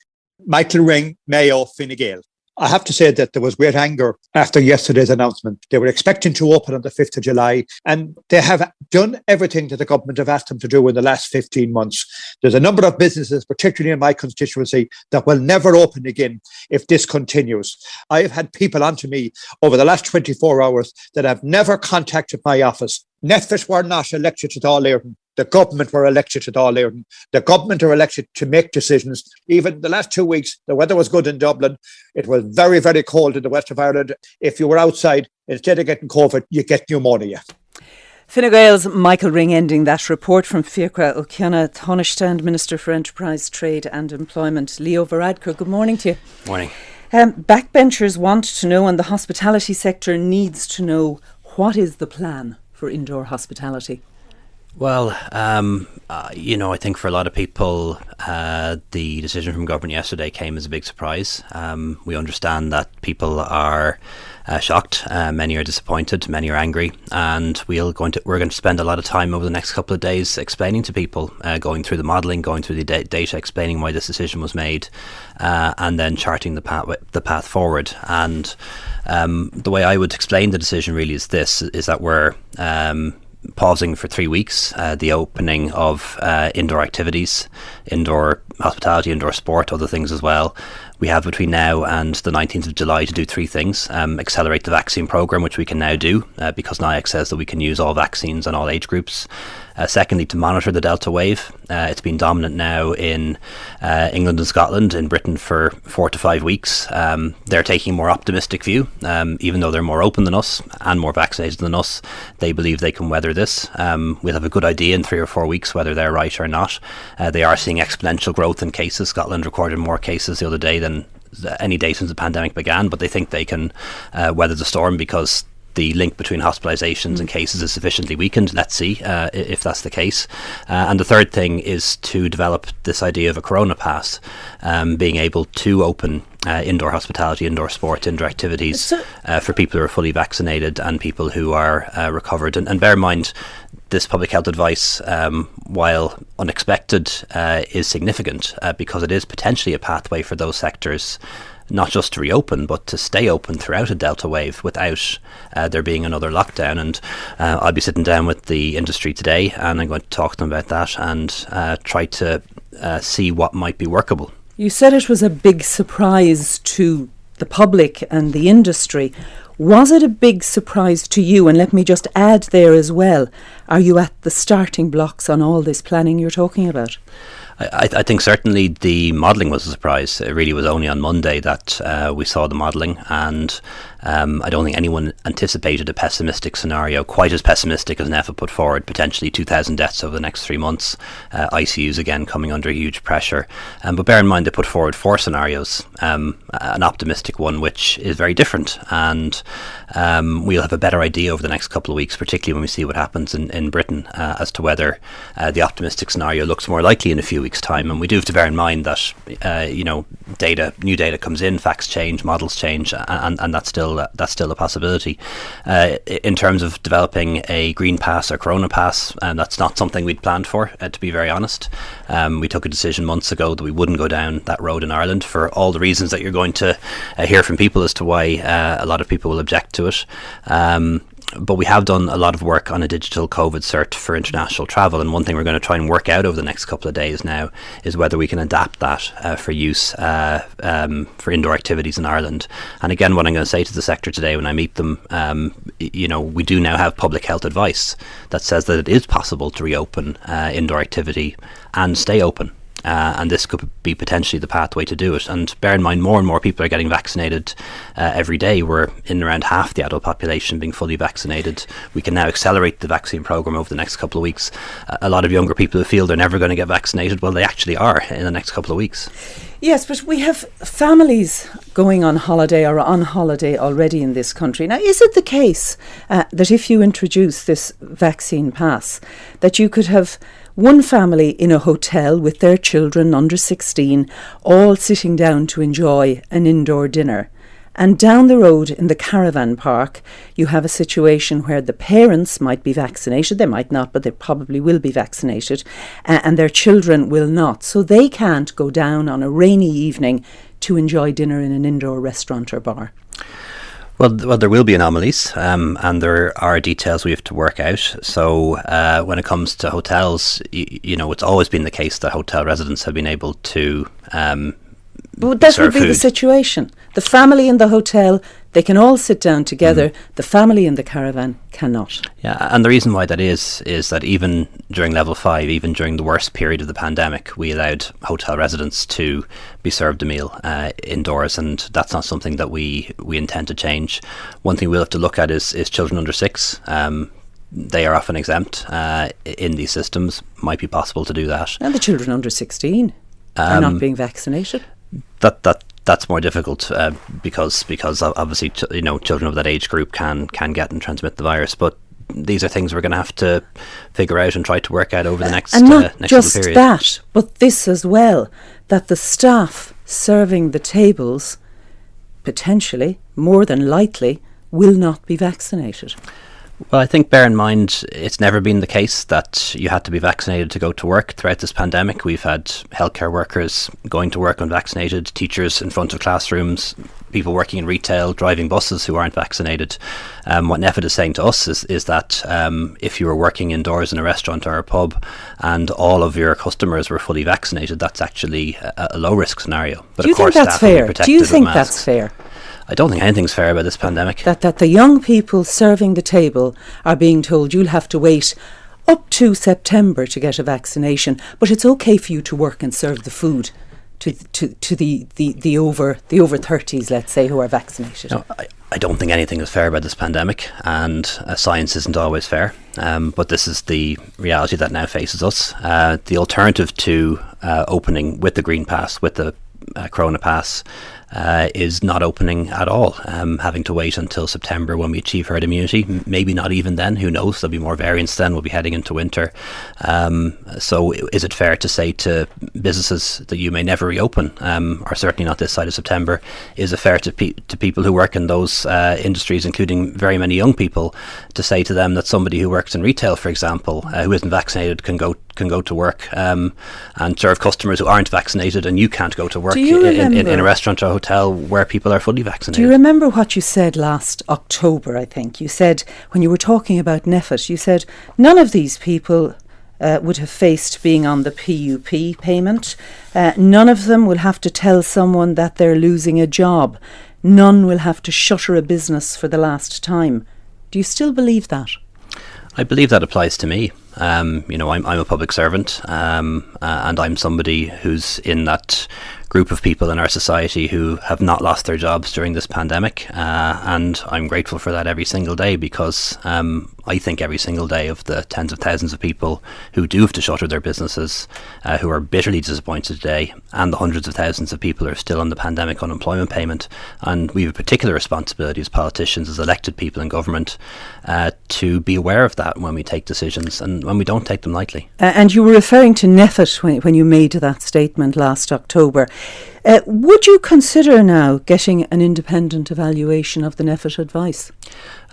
Michael Ring, Mayo, Fine Gael. I have to say that there was great anger after yesterday's announcement. They were expecting to open on the 5th of July, and they have done everything that the government have asked them to do in the last 15 months. There's a number of businesses, particularly in my constituency, that will never open again if this continues. I have had people onto me over the last 24 hours that have never contacted my office. NPHET were not elected to Dáil Éireann. The government were elected to Dáil Éireann. The government are elected to make decisions. Even the last 2 weeks, the weather was good in Dublin. It was very, very cold in the west of Ireland. If you were outside, instead of getting COVID, you get pneumonia. Fine Gael's Michael Ring ending that report from Fiachra O'Ciona, Taoiseach Minister for Enterprise, Trade and Employment. Leo Varadkar, good morning to you. Morning. Backbenchers want to know, and the hospitality sector needs to know, what is the plan for indoor hospitality? Well, I think for a lot of people, the decision from government yesterday came as a big surprise. We understand that people are shocked. Many are disappointed. Many are angry, and we're going to spend a lot of time over the next couple of days explaining to people, going through the modelling, going through the data, explaining why this decision was made, and then charting the path forward. And the way I would explain the decision really is that we're pausing for 3 weeks the opening of indoor activities, indoor hospitality, indoor sport, other things as well. We have between now and the 19th of July to do three things. Accelerate the vaccine programme, which we can now do because NIAC says that we can use all vaccines on all age groups. Secondly, to monitor the Delta wave. It's been dominant now in England and Scotland, in Britain for 4 to 5 weeks. They're taking a more optimistic view. Even though they're more open than us and more vaccinated than us, they believe they can weather this. We'll have a good idea in 3 or 4 weeks whether they're right or not. They are seeing exponential growth in cases. Scotland recorded more cases the other day than any day since the pandemic began, but they think they can weather the storm because the link between hospitalisations and cases is sufficiently weakened. Let's see if that's the case. And the third thing is to develop this idea of a corona pass, being able to open indoor hospitality, indoor sport, indoor activities for people who are fully vaccinated and people who are recovered. And bear in mind, this public health advice, while unexpected, is significant because it is potentially a pathway for those sectors not just to reopen, but to stay open throughout a Delta wave without there being another lockdown. And I'll be sitting down with the industry today, and I'm going to talk to them about that and try to see what might be workable. You said it was a big surprise to the public and the industry. Was it a big surprise to you? And let me just add there as well, are you at the starting blocks on all this planning you're talking about? I think certainly the modelling was a surprise. It really was only on Monday that we saw the modelling, and I don't think anyone anticipated a pessimistic scenario, quite as pessimistic as NEFA put forward, potentially 2,000 deaths over the next 3 months, ICUs again coming under huge pressure. But bear in mind they put forward 4 scenarios, an optimistic one which is very different, and we'll have a better idea over the next couple of weeks, particularly when we see what happens in Britain, as to whether the optimistic scenario looks more likely in a few weeks' time. And we do have to bear in mind that new data comes in, facts change, models change, and that's still a possibility. In terms of developing a green pass or corona pass, that's not something we'd planned for, to be very honest. We took a decision months ago that we wouldn't go down that road in Ireland for all the reasons that you're going to hear from people as to why a lot of people will object to it. But we have done a lot of work on a digital COVID cert for international travel, and one thing we're going to try and work out over the next couple of days now is whether we can adapt that for use for indoor activities in Ireland. And again, what I'm going to say to the sector today when I meet them, we do now have public health advice that says that it is possible to reopen indoor activity and stay open. And this could be potentially the pathway to do it. And bear in mind, more and more people are getting vaccinated every day. We're in around half the adult population being fully vaccinated. We can now accelerate the vaccine programme over the next couple of weeks. A lot of younger people who feel they're never going to get vaccinated, well, they actually are in the next couple of weeks. Yes, but we have families going on holiday or on holiday already in this country. Now, is it the case that if you introduce this vaccine pass, that you could have one family in a hotel with their children under 16 all sitting down to enjoy an indoor dinner, and down the road in the caravan park you have a situation where the parents might be vaccinated, they might not, but they probably will be vaccinated, and their children will not, so they can't go down on a rainy evening to enjoy dinner in an indoor restaurant or bar? Well, there will be anomalies, and there are details we have to work out. So when it comes to hotels, it's always been the case that hotel residents have been able to but that would be food. The situation. The family in the hotel, they can all sit down together. The family in the caravan cannot. Yeah, and the reason why that is that even during level 5, even during the worst period of the pandemic, we allowed hotel residents to be served a meal indoors, and that's not something that we intend to change. One thing we'll have to look at is children under 6. They are often exempt in these systems. Might be possible to do that. And the children under 16 are not being vaccinated. That's more difficult because obviously children of that age group can get and transmit the virus. But these are things we're going to have to figure out and try to work out over the next and not next just period. That, but this as well, that the staff serving the tables potentially, more than likely, will not be vaccinated. Well, I think bear in mind it's never been the case that you had to be vaccinated to go to work throughout this pandemic. We've had healthcare workers going to work unvaccinated, teachers in front of classrooms, people working in retail, driving buses who aren't vaccinated. What NEFID is saying to us is that if you were working indoors in a restaurant or a pub and all of your customers were fully vaccinated, that's actually a low risk scenario. But Do you of course, think that's staff will be fair? protected Do you with think masks. that's fair? I don't think anything's fair about this pandemic. That the young people serving the table are being told you'll have to wait up to September to get a vaccination, but it's okay for you to work and serve the food to the over 30s, let's say, who are vaccinated. No, I don't think anything is fair about this pandemic, and science isn't always fair. But this is the reality that now faces us. The alternative to opening with the Green Pass, with the Corona Pass, is not opening at all, having to wait until September when we achieve herd immunity. Maybe not even then, who knows, there'll be more variants then, we'll be heading into winter. So is it fair to say to businesses that you may never reopen, or certainly not this side of September? Is it fair to people who work in those industries, including very many young people, to say to them that somebody who works in retail, for example, who isn't vaccinated can go to work and serve customers who aren't vaccinated, and you can't go to work in a restaurant or a hotel where people are fully vaccinated? Do you remember what you said last October, I think? You said, when you were talking about NPHET, you said none of these people would have faced being on the PUP payment. None of them will have to tell someone that they're losing a job. None will have to shutter a business for the last time. Do you still believe that? I believe that applies to me. I'm a public servant, and I'm somebody who's in that group of people in our society who have not lost their jobs during this pandemic, and I'm grateful for that every single day, because I think every single day of the tens of thousands of people who do have to shutter their businesses, who are bitterly disappointed today, and the hundreds of thousands of people who are still on the pandemic unemployment payment. And we have a particular responsibility as politicians, as elected people in government, to be aware of that when we take decisions and when we don't take them lightly. And you were referring to NPHET when you made that statement last October. Would you consider now getting an independent evaluation of the NPHET advice?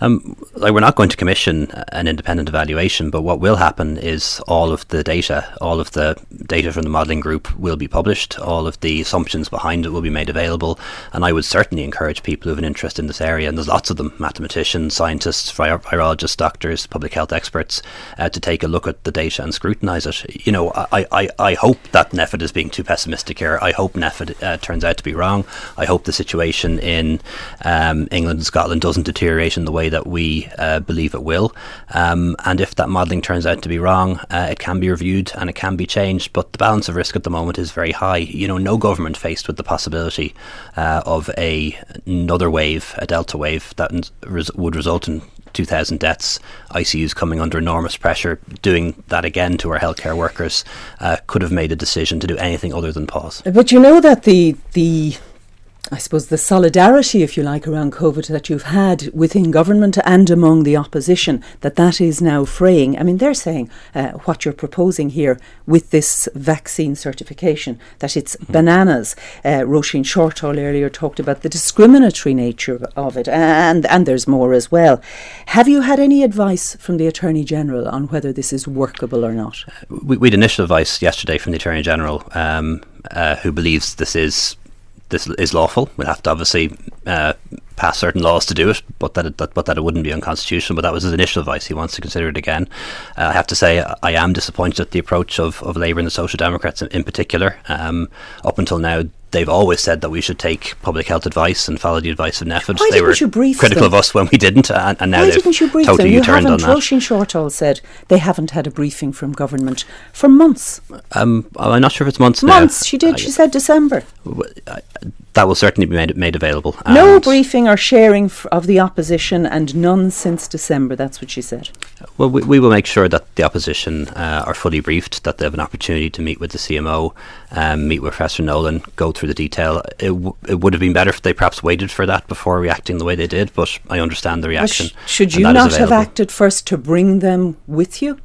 We're not going to commission an independent evaluation, but what will happen is all of the data from the modelling group will be published, all of the assumptions behind it will be made available, and I would certainly encourage people who have an interest in this area, and there's lots of them, mathematicians, scientists, virologists, doctors, public health experts, to take a look at the data and scrutinise it. I hope that NPHET is being too pessimistic here. I hope NPHET turns out to be wrong. I hope the situation in England and Scotland doesn't deteriorate in the way that we believe it will, and if that modelling turns out to be wrong, it can be reviewed and it can be changed, but the balance of risk at the moment is very high. No government faced with the possibility of another wave, a Delta wave, that would result in 2,000 deaths, ICUs coming under enormous pressure, doing that again to our healthcare workers, could have made a decision to do anything other than pause. But you know that the solidarity, if you like, around COVID that you've had within government and among the opposition, that is now fraying. I mean, they're saying what you're proposing here with this vaccine certification, that it's bananas. Roisin Shortall earlier talked about the discriminatory nature of it, and there's more as well. Have you had any advice from the Attorney General on whether this is workable or not? We had initial advice yesterday from the Attorney General, who believes this is lawful. We'll have to obviously pass certain laws to do it, but that it wouldn't be unconstitutional. But that was his initial advice. He wants to consider it again. I have to say I am disappointed at the approach of Labour and the Social Democrats in particular. Up until now, they've always said that we should take public health advice and follow the advice of NPHET. Why didn't you brief critical them? of us when we didn't, and now Why they've didn't you brief totally them? turned on that. Roisin Shortall said they haven't had a briefing from government for months. I'm not sure if it's months now. Months, she did. She said December. That will certainly be made available. No briefing or sharing of the opposition, and none since December. That's what she said. Well, we will make sure that the opposition are fully briefed, that they have an opportunity to meet with the CMO, meet with Professor Nolan, go through the detail. It would have been better if they perhaps waited for that before reacting the way they did, but I understand the reaction. Should you not have acted first to bring them with you?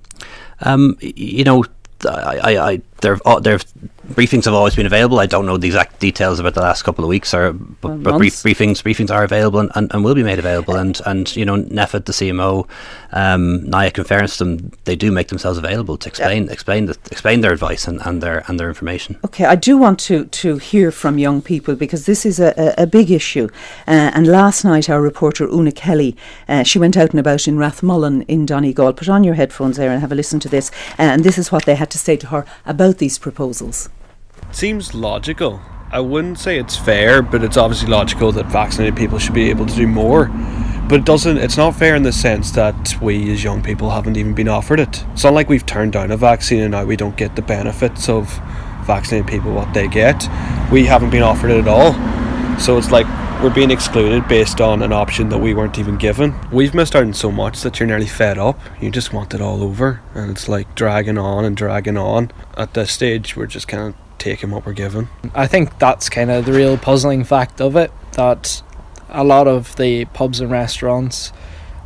Their briefings have always been available. I don't know the exact details about the last couple of weeks, but briefings are available and will be made available. And NPHET, the CMO, NIAC, in fairness to them, they do make themselves available to explain their advice and their information. Okay, I do want to hear from young people, because this is a big issue. And last night, our reporter Una Kelly, she went out and about in Rathmullen in Donegal. Put on your headphones there and have a listen to this. And this is what they had to say to her about these proposals. Seems logical. I wouldn't say it's fair, but it's obviously logical that vaccinated people should be able to do more. But it's not fair in the sense that we as young people haven't even been offered it. It's not like we've turned down a vaccine and now we don't get the benefits of vaccinated people, what they get. We haven't been offered it at all. So it's like we're being excluded based on an option that we weren't even given. We've missed out on so much that you're nearly fed up. You just want it all over, and it's like dragging on and dragging on. At this stage, we're just kind of taking what we're given. I think that's kind of the real puzzling fact of it, that a lot of the pubs and restaurants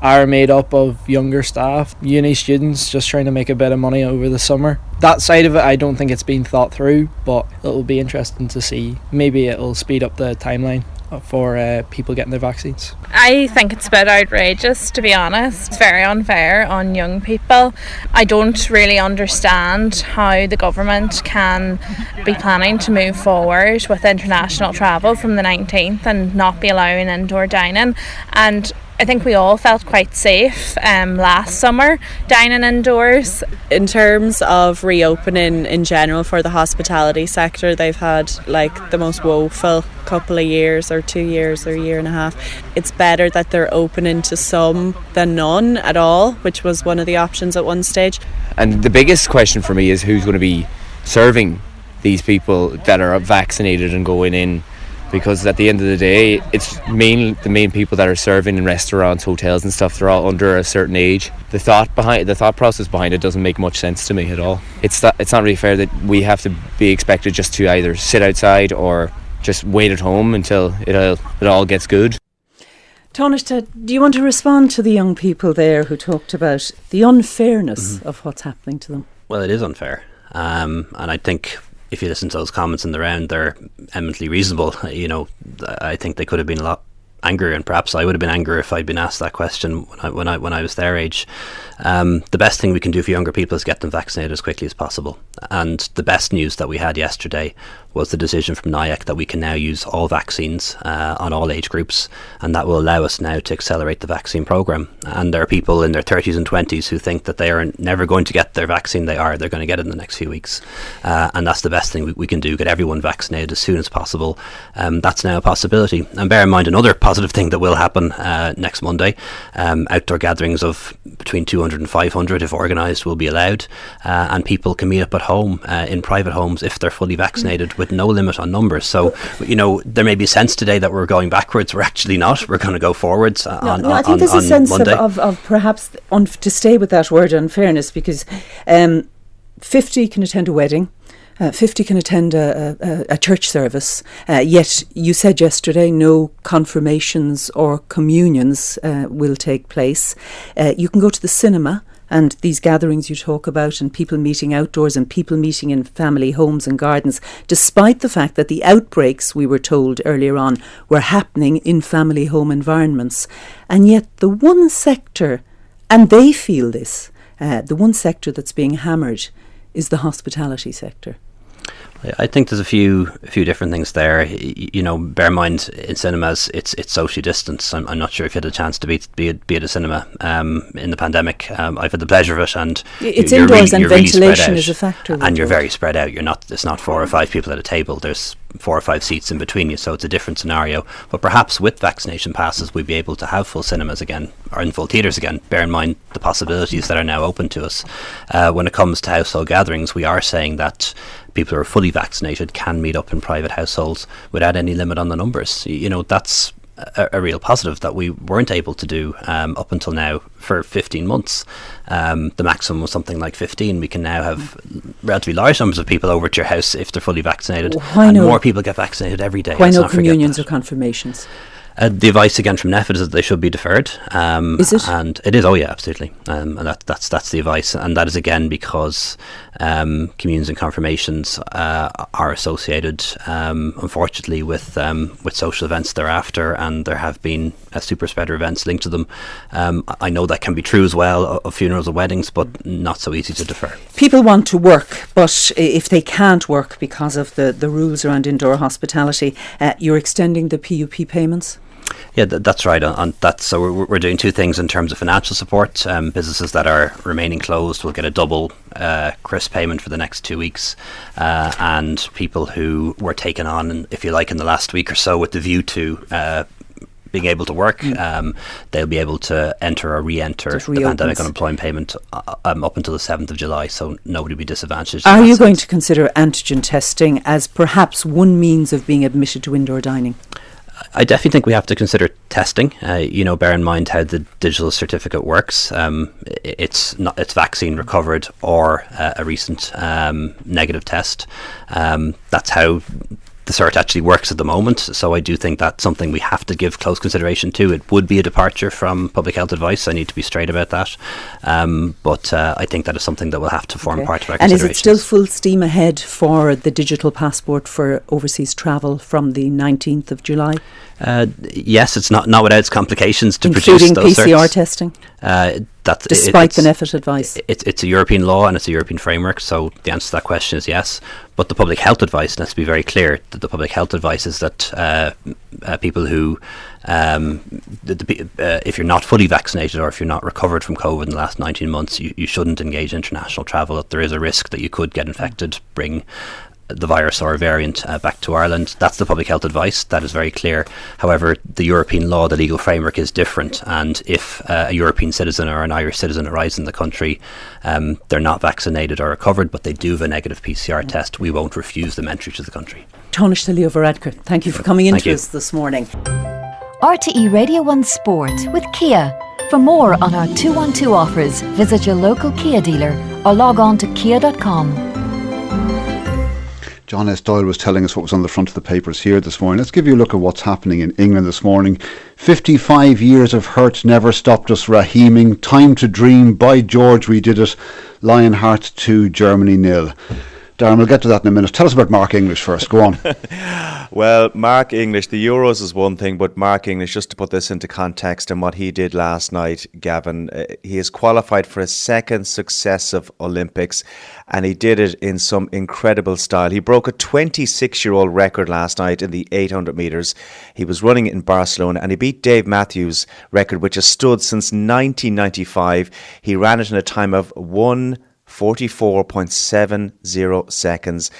are made up of younger staff, uni students just trying to make a bit of money over the summer. That side of it, I don't think it's been thought through, but it'll be interesting to see. Maybe it'll speed up the timeline for people getting their vaccines. I think it's a bit outrageous, to be honest. It's very unfair on young people. I don't really understand how the government can be planning to move forward with international travel from the 19th and not be allowing indoor dining. And I think we all felt quite safe last summer dining indoors. In terms of reopening in general for the hospitality sector, they've had like the most woeful couple of years, or 2 years, or a year and a half. It's better that they're opening to some than none at all, which was one of the options at one stage. And the biggest question for me is who's going to be serving these people that are vaccinated and going in. Because at the end of the day, it's the main people that are serving in restaurants, hotels and stuff, they're all under a certain age. The thought process behind it doesn't make much sense to me at all. It's not really fair that we have to be expected just to either sit outside or just wait at home until it all gets good. Taoiseach, do you want to respond to the young people there who talked about the unfairness of what's happening to them? Well, it is unfair. And I think if you listen to those comments in the round, they're eminently reasonable. You know, I think they could have been a lot angrier, and perhaps I would have been angrier if I'd been asked that question when I was their age. The best thing we can do for younger people is get them vaccinated as quickly as possible. And the best news that we had yesterday was the decision from NIAC that we can now use all vaccines on all age groups, and that will allow us now to accelerate the vaccine programme. And there are people in their 30s and 20s who think that they are never going to get their vaccine. They're going to get it in the next few weeks, and that's the best thing we can do, get everyone vaccinated as soon as possible. That's now a possibility. And bear in mind another positive thing that will happen next Monday. Outdoor gatherings of between 200 and 500, if organised, will be allowed, and people can meet up at home in private homes if they're fully vaccinated, with no limit on numbers. So, you know, there may be a sense today that we're going backwards. We're actually not. We're going to go forwards on I think there's a sense Monday. of perhaps, to stay with that word unfairness, because 50 can attend a wedding, 50 can attend a church service, yet you said yesterday no confirmations or communions will take place. You can go to the cinema, and these gatherings you talk about, and people meeting outdoors and people meeting in family homes and gardens, despite the fact that the outbreaks, we were told earlier on, were happening in family home environments. And yet the one sector, and they feel this, the one sector that's being hammered is the hospitality sector. I think there's a few different things there. You know, bear in mind in cinemas it's socially distanced. I'm not sure if you had a chance to be at a cinema in the pandemic. I've had the pleasure of it, and it's indoors, and ventilation is a factor. And you're very spread out. It's not 4 or 5 people at a table. There's 4 or 5 seats in between you, so it's a different scenario. But perhaps with vaccination passes, we'd be able to have full cinemas again, or in full theatres again. Bear in mind the possibilities that are now open to us. When it comes to household gatherings, we are saying that people who are fully vaccinated can meet up in private households without any limit on the numbers. You know, that's a real positive that we weren't able to do up until now for 15 months. The maximum was something like 15. We can now have relatively large numbers of people over at your house if they're fully vaccinated. More people get vaccinated every day. Why no communions or confirmations? The advice again from NPHET is that they should be deferred. Is it? And it is. Oh yeah, absolutely. And that's the advice, and that is again because communions and confirmations are associated, unfortunately, with social events thereafter, and there have been super spreader events linked to them. I know that can be true as well of funerals and weddings, but not so easy to defer. People want to work, but if they can't work because of the rules around indoor hospitality, you're extending the PUP payments? Yeah, that's right. On that, so we're doing 2 things in terms of financial support. Businesses that are remaining closed will get a double crisp payment for the next 2 weeks, and people who were taken on, if you like, in the last week or so with the view to being able to work, they'll be able to enter or re-enter the pandemic unemployment payment up until the 7th of July, so nobody will be disadvantaged. Are you going to consider antigen testing as perhaps one means of being admitted to indoor dining? I definitely think we have to consider testing. Bear in mind how the digital certificate works. It's vaccine recovered or a recent negative test. That's how the cert actually works at the moment. So I do think that's something we have to give close consideration to. It would be a departure from public health advice. I need to be straight about that. But I think that is something that will have to form part of our considerations. And is it still full steam ahead for the digital passport for overseas travel from the 19th of July? Yes, it's not without its complications to including produce those PCR certs. testing? Despite the NPHET advice? It's a European law and it's a European framework, so the answer to that question is yes. But the public health advice, let's be very clear, that the public health advice is that people who, if you're not fully vaccinated or if you're not recovered from COVID in the last 19 months, you shouldn't engage in international travel. That there is a risk that you could get infected, bring the virus or a variant back to Ireland. That's the public health advice. That is very clear. However, the European law, the legal framework is different, and if a European citizen or an Irish citizen arrives in the country, they're not vaccinated or recovered, but they do have a negative PCR test, we won't refuse them entry to the country. Tánaiste Leo Varadkar, thank you for coming into us this morning. RTE Radio 1 Sport with Kia. For more on our 212 offers, visit your local Kia dealer or log on to kia.com. John S. Doyle was telling us what was on the front of the papers here this morning. Let's give you a look at what's happening in England this morning. 55 years of hurt never stopped us raheeming. Time to dream. By George, we did it. Lionheart 2, Germany 0. Darren, we'll get to that in a minute. Tell us about Mark English first. Go on. Well, Mark English, the Euros is one thing, but Mark English, just to put this into context and what he did last night, Gavin, he has qualified for a second successive Olympics, and he did it in some incredible style. He broke a 26-year-old record last night in the 800 metres. He was running in Barcelona, and he beat Dave Matthews' record, which has stood since 1995. He ran it in a time of 1:44.70 seconds.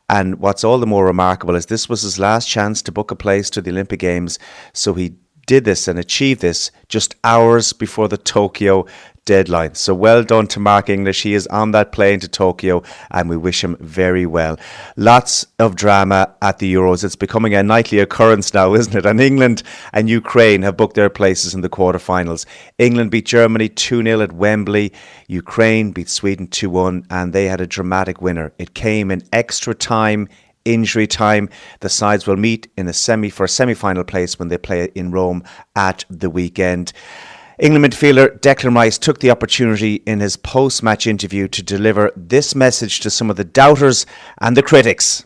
And what's all the more remarkable is this was his last chance to book a place to the Olympic Games. So he did this and achieved this just hours before the Tokyo deadline. So well done to Mark English. He is on that plane to Tokyo and we wish him very well. Lots of drama at the Euros. It's becoming a nightly occurrence now, isn't it? And England and Ukraine have booked their places in the quarterfinals. England beat Germany 2-0 at Wembley. Ukraine beat Sweden 2-1 and they had a dramatic winner. It came in extra time, injury time. The sides will meet in a semi-final place when they play in Rome at the weekend. England midfielder Declan Rice took the opportunity in his post-match interview to deliver this message to some of the doubters and the critics.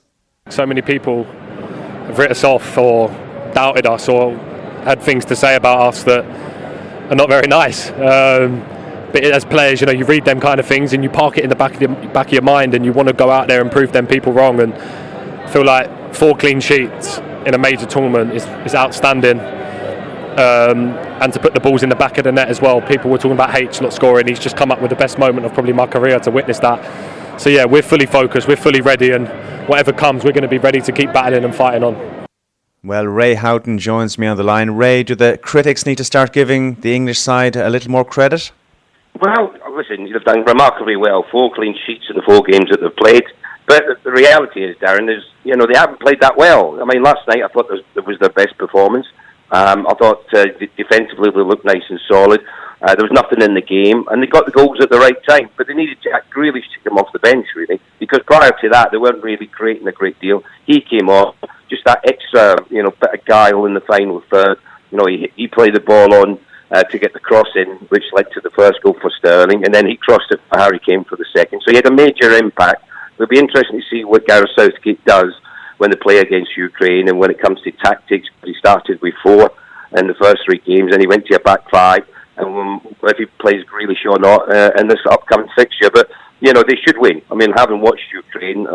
So many people have written us off or doubted us or had things to say about us that are not very nice. But as players, you read them kind of things and you park it in the back of your mind and you want to go out there and prove them people wrong. And I feel like 4 clean sheets in a major tournament is outstanding. And to put the balls in the back of the net as well. People were talking about H not scoring. He's just come up with the best moment of probably my career to witness that. So yeah, we're fully focused, we're fully ready, and whatever comes, we're going to be ready to keep battling and fighting on. Well, Ray Houghton joins me on the line. Ray, do the critics need to start giving the English side a little more credit? Well, listen, they've done remarkably well. 4 clean sheets in the 4 games that they've played. But the reality is, Darren, is they haven't played that well. I mean, last night I thought that was their best performance. I thought defensively they looked nice and solid. There was nothing in the game, and they got the goals at the right time. But they needed Jack Grealish to come off the bench, really, because prior to that they weren't really creating a great deal. He came off, just that extra, bit of guile in the final third. He played the ball on to get the cross in, which led to the first goal for Sterling, and then he crossed it for Harry Kane for the second. So he had a major impact. It'll be interesting to see what Gareth Southgate does when they play against Ukraine, and when it comes to tactics. He started with 4 in the first 3 games, and he went to a back 5, and if he plays Grealish or not in this upcoming fixture. But they should win. I mean, having watched Ukraine,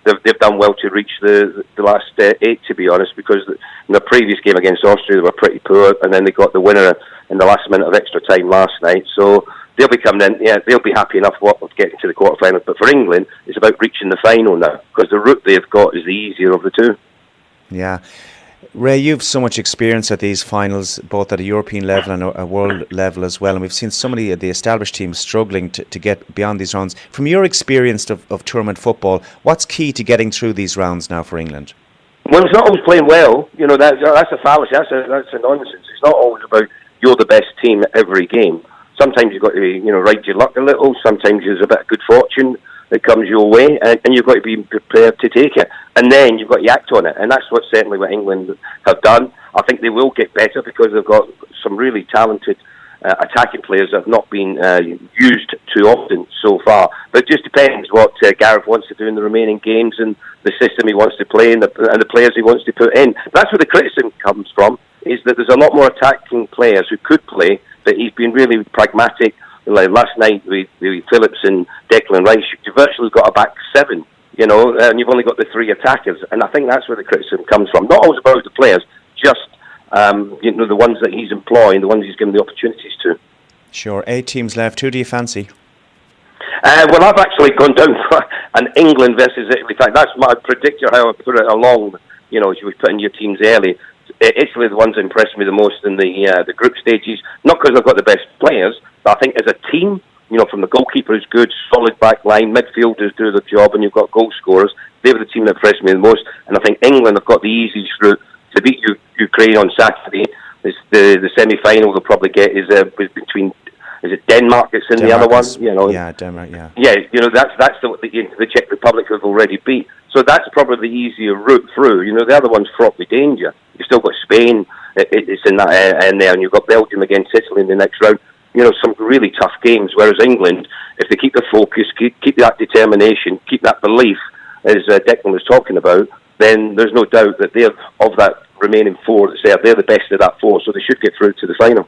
they've done well to reach the last 8, to be honest, because in the previous game against Austria they were pretty poor, and then they got the winner in the last minute of extra time last night. So they'll be coming in, they'll be happy enough with getting to the quarterfinals. But for England, it's about reaching the final now, because the route they've got is the easier of the two. Yeah. Ray, you've so much experience at these finals, both at a European level and a world level as well. And we've seen so many of the established teams struggling to get beyond these rounds. From your experience of tournament football, what's key to getting through these rounds now for England? Well, it's not always playing well. You know, that's a fallacy. That's a nonsense. It's not always about you're the best team at every game. Sometimes you've got to, ride your luck a little. Sometimes there's a bit of good fortune that comes your way, and you've got to be prepared to take it. And then you've got to act on it. And that's certainly what England have done. I think they will get better because they've got some really talented attacking players that have not been used too often so far. But it just depends what Gareth wants to do in the remaining games and the system he wants to play and the players he wants to put in. That's where the criticism comes from, is that there's a lot more attacking players who could play, but he's been really pragmatic. Like last night with Phillips and Declan Rice, you virtually got a back seven, and you've only got the three attackers. And I think that's where the criticism comes from. Not always about the players, just the ones that he's employing, the ones he's given the opportunities to. Sure. 8 teams left. Who do you fancy? Well, I've actually gone down for an England versus Italy. In fact, that's my predictor, how I put it along. You was putting your teams early. Italy are the ones that impressed me the most in the group stages. Not because they've got the best players, but I think as a team, from the goalkeeper who's good, solid back line, midfielders do their job, and you've got goal scorers. They were the team that impressed me the most. And I think England have got the easiest route to beat Ukraine on Saturday. It's the semi-final they'll probably get is between. Is it Denmark that's in the other one? Yeah, Denmark, yeah. Yeah, that's the Czech Republic have already beat. So that's probably the easier route through. The other one's fraught with danger. You've still got Spain, it's in that in there, and you've got Belgium against Italy in the next round. Some really tough games, whereas England, if they keep the focus, keep that determination, keep that belief, as Declan was talking about, then there's no doubt that they're, of that remaining four that's there, they're the best of that four, so they should get through to the final.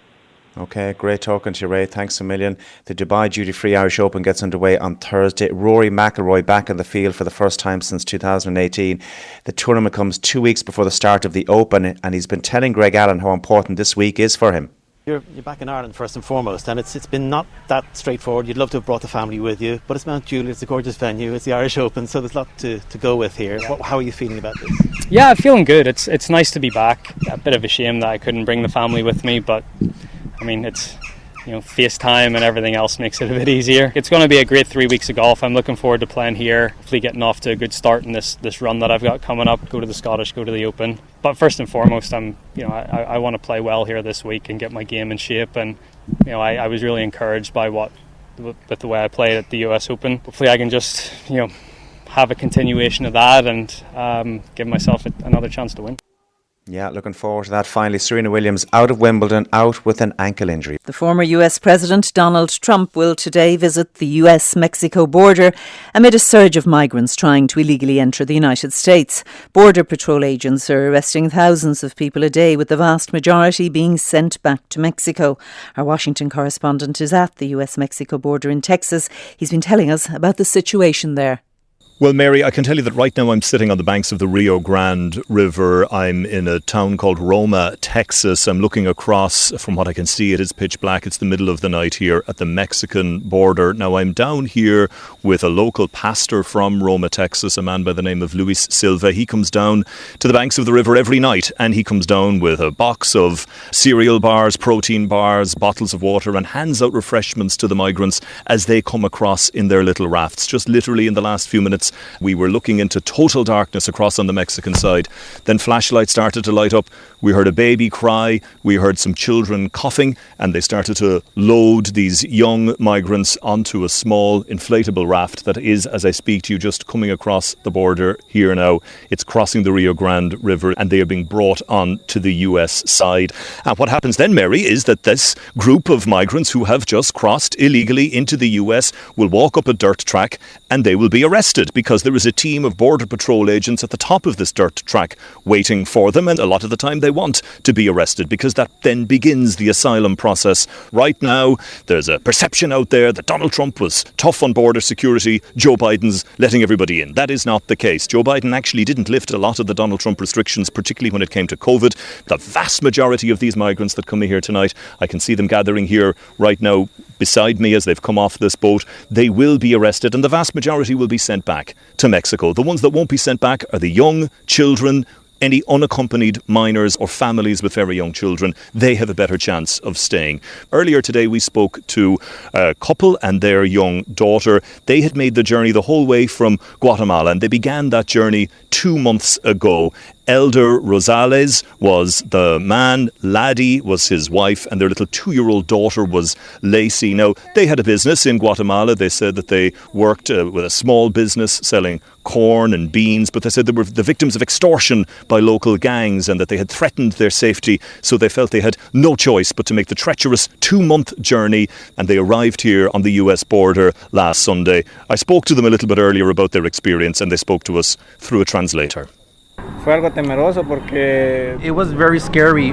Okay, great talking to you, Ray. Thanks a million. The Dubai Duty Free Irish Open gets underway on Thursday. Rory McIlroy back in the field for the first time since 2018. The tournament comes 2 weeks before the start of the Open, and he's been telling Greg Allen how important this week is for him. You're back in Ireland first and foremost, and it's been not that straightforward. You'd love to have brought the family with you, but it's Mount Juliet, it's a gorgeous venue, it's the Irish Open, so there's a lot to go with here. How are you feeling about this? Yeah, I'm feeling good. It's nice to be back. A bit of a shame that I couldn't bring the family with me, but I mean, it's FaceTime and everything else makes it a bit easier. It's going to be a great 3 weeks of golf. I'm looking forward to playing here, hopefully getting off to a good start in this run that I've got coming up. Go to the Scottish, go to the Open. But first and foremost, I want to play well here this week and get my game in shape. And I was really encouraged by with the way I played at the US Open. Hopefully, I can just have a continuation of that and give myself another chance to win. Yeah, looking forward to that. Finally, Serena Williams out of Wimbledon, out with an ankle injury. The former US President Donald Trump will today visit the US-Mexico border amid a surge of migrants trying to illegally enter the United States. Border Patrol agents are arresting thousands of people a day, with the vast majority being sent back to Mexico. Our Washington correspondent is at the US-Mexico border in Texas. He's been telling us about the situation there. Well, Mary, I can tell you that right now I'm sitting on the banks of the Rio Grande River. I'm in a town called Roma, Texas. I'm looking across. From what I can see, it is pitch black. It's the middle of the night here at the Mexican border. Now, I'm down here with a local pastor from Roma, Texas, a man by the name of Luis Silva. He comes down to the banks of the river every night, and he comes down with a box of cereal bars, protein bars, bottles of water, and hands out refreshments to the migrants as they come across in their little rafts. Just literally in the last few minutes, we were looking into total darkness across on the Mexican side. Then flashlights started to light up. We heard a baby cry. We heard some children coughing, and they started to load these young migrants onto a small inflatable raft that is, as I speak to you, just coming across the border here now. It's crossing the Rio Grande River, and they are being brought on to the US side. And what happens then, Mary, is that this group of migrants who have just crossed illegally into the US will walk up a dirt track, and they will be arrested, because there is a team of Border Patrol agents at the top of this dirt track waiting for them, and a lot of the time they want to be arrested because that then begins the asylum process. Right now, there's a perception out there that Donald Trump was tough on border security, Joe Biden's letting everybody in. That is not the case. Joe Biden actually didn't lift a lot of the Donald Trump restrictions, particularly when it came to COVID. The vast majority of these migrants that come here tonight, I can see them gathering here right now beside me as they've come off this boat. They will be arrested, and the vast majority will be sent back to Mexico. The ones that won't be sent back are the young children, any unaccompanied minors or families with very young children. They have a better chance of staying. Earlier today we spoke to a couple and their young daughter. They had made the journey the whole way from Guatemala, and they began that journey 2 months ago. Elder Rosales was the man, Laddie was his wife, and their little 2-year-old daughter was Lacey. Now, they had a business in Guatemala. They said that they worked with a small business selling corn and beans, but they said they were the victims of extortion by local gangs and that they had threatened their safety, so they felt they had no choice but to make the treacherous 2-month journey, and they arrived here on the US border last Sunday. I spoke to them a little bit earlier about their experience, and they spoke to us through a translator. It was very scary.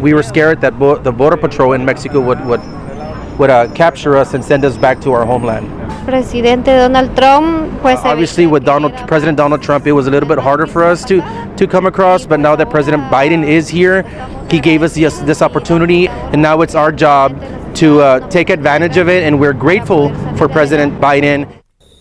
We were scared that the Border Patrol in Mexico would capture us and send us back to our homeland. Presidente Donald Trump, obviously with President Donald Trump, it was a little bit harder for us to come across, but now that President Biden is here, he gave us this opportunity, and now it's our job to take advantage of it, and we're grateful for President Biden.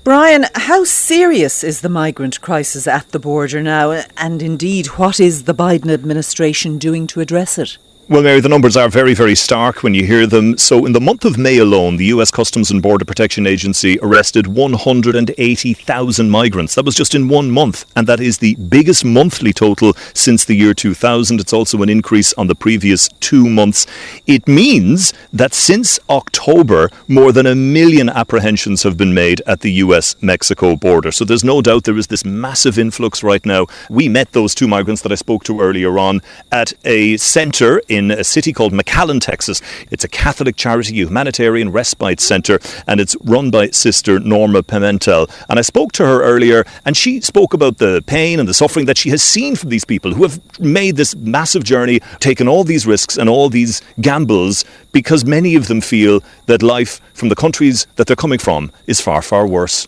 Brian, how serious is the migrant crisis at the border now? And indeed, what is the Biden administration doing to address it? Well, Mary, the numbers are very, very stark when you hear them. So in the month of May alone, the US Customs and Border Protection Agency arrested 180,000 migrants. That was just in 1 month. And that is the biggest monthly total since the year 2000. It's also an increase on the previous 2 months. It means that since October, more than 1 million apprehensions have been made at the US-Mexico border. So there's no doubt there is this massive influx right now. We met those 2 migrants that I spoke to earlier on at a centre in a city called McAllen, Texas. It's a Catholic charity, humanitarian respite centre, and it's run by Sister Norma Pimentel. And I spoke to her earlier, and she spoke about the pain and the suffering that she has seen from these people who have made this massive journey, taken all these risks and all these gambles, because many of them feel that life from the countries that they're coming from is far, far worse.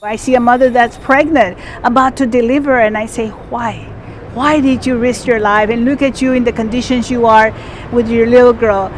I see a mother that's pregnant, about to deliver, and I say, why? Why did you risk your life? And look at you in the conditions you are with your little girl.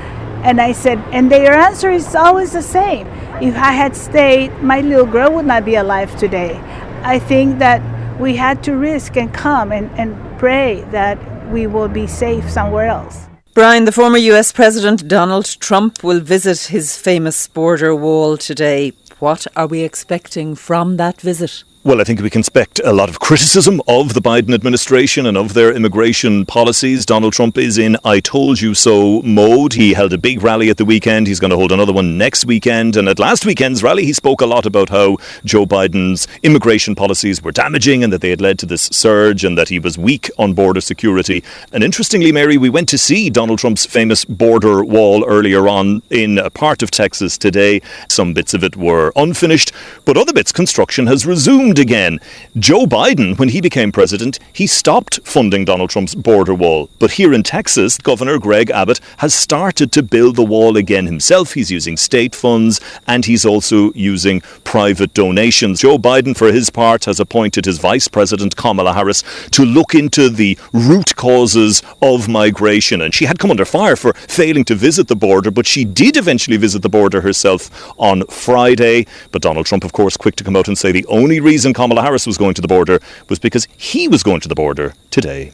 And I said, and their answer is always the same. If I had stayed, my little girl would not be alive today. I think that we had to risk and come and pray that we will be safe somewhere else. Brian, the former US President Donald Trump will visit his famous border wall today. What are we expecting from that visit? Well, I think we can expect a lot of criticism of the Biden administration and of their immigration policies. Donald Trump is in I told you so mode. He held a big rally at the weekend. He's going to hold another one next weekend. And at last weekend's rally, he spoke a lot about how Joe Biden's immigration policies were damaging and that they had led to this surge and that he was weak on border security. And interestingly, Mary, we went to see Donald Trump's famous border wall earlier on in a part of Texas today. Some bits of it were unfinished, but other bits, construction has resumed again. Joe Biden, when he became president, he stopped funding Donald Trump's border wall. But here in Texas, Governor Greg Abbott has started to build the wall again himself. He's using state funds and he's also using private donations. Joe Biden, for his part, has appointed his Vice President Kamala Harris to look into the root causes of migration. And she had come under fire for failing to visit the border, but she did eventually visit the border herself on Friday. But Donald Trump, of course, quick to come out and say the only reason Kamala Harris was going to the border was because he was going to the border today.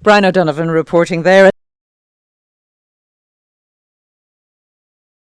Brian O'Donovan reporting there.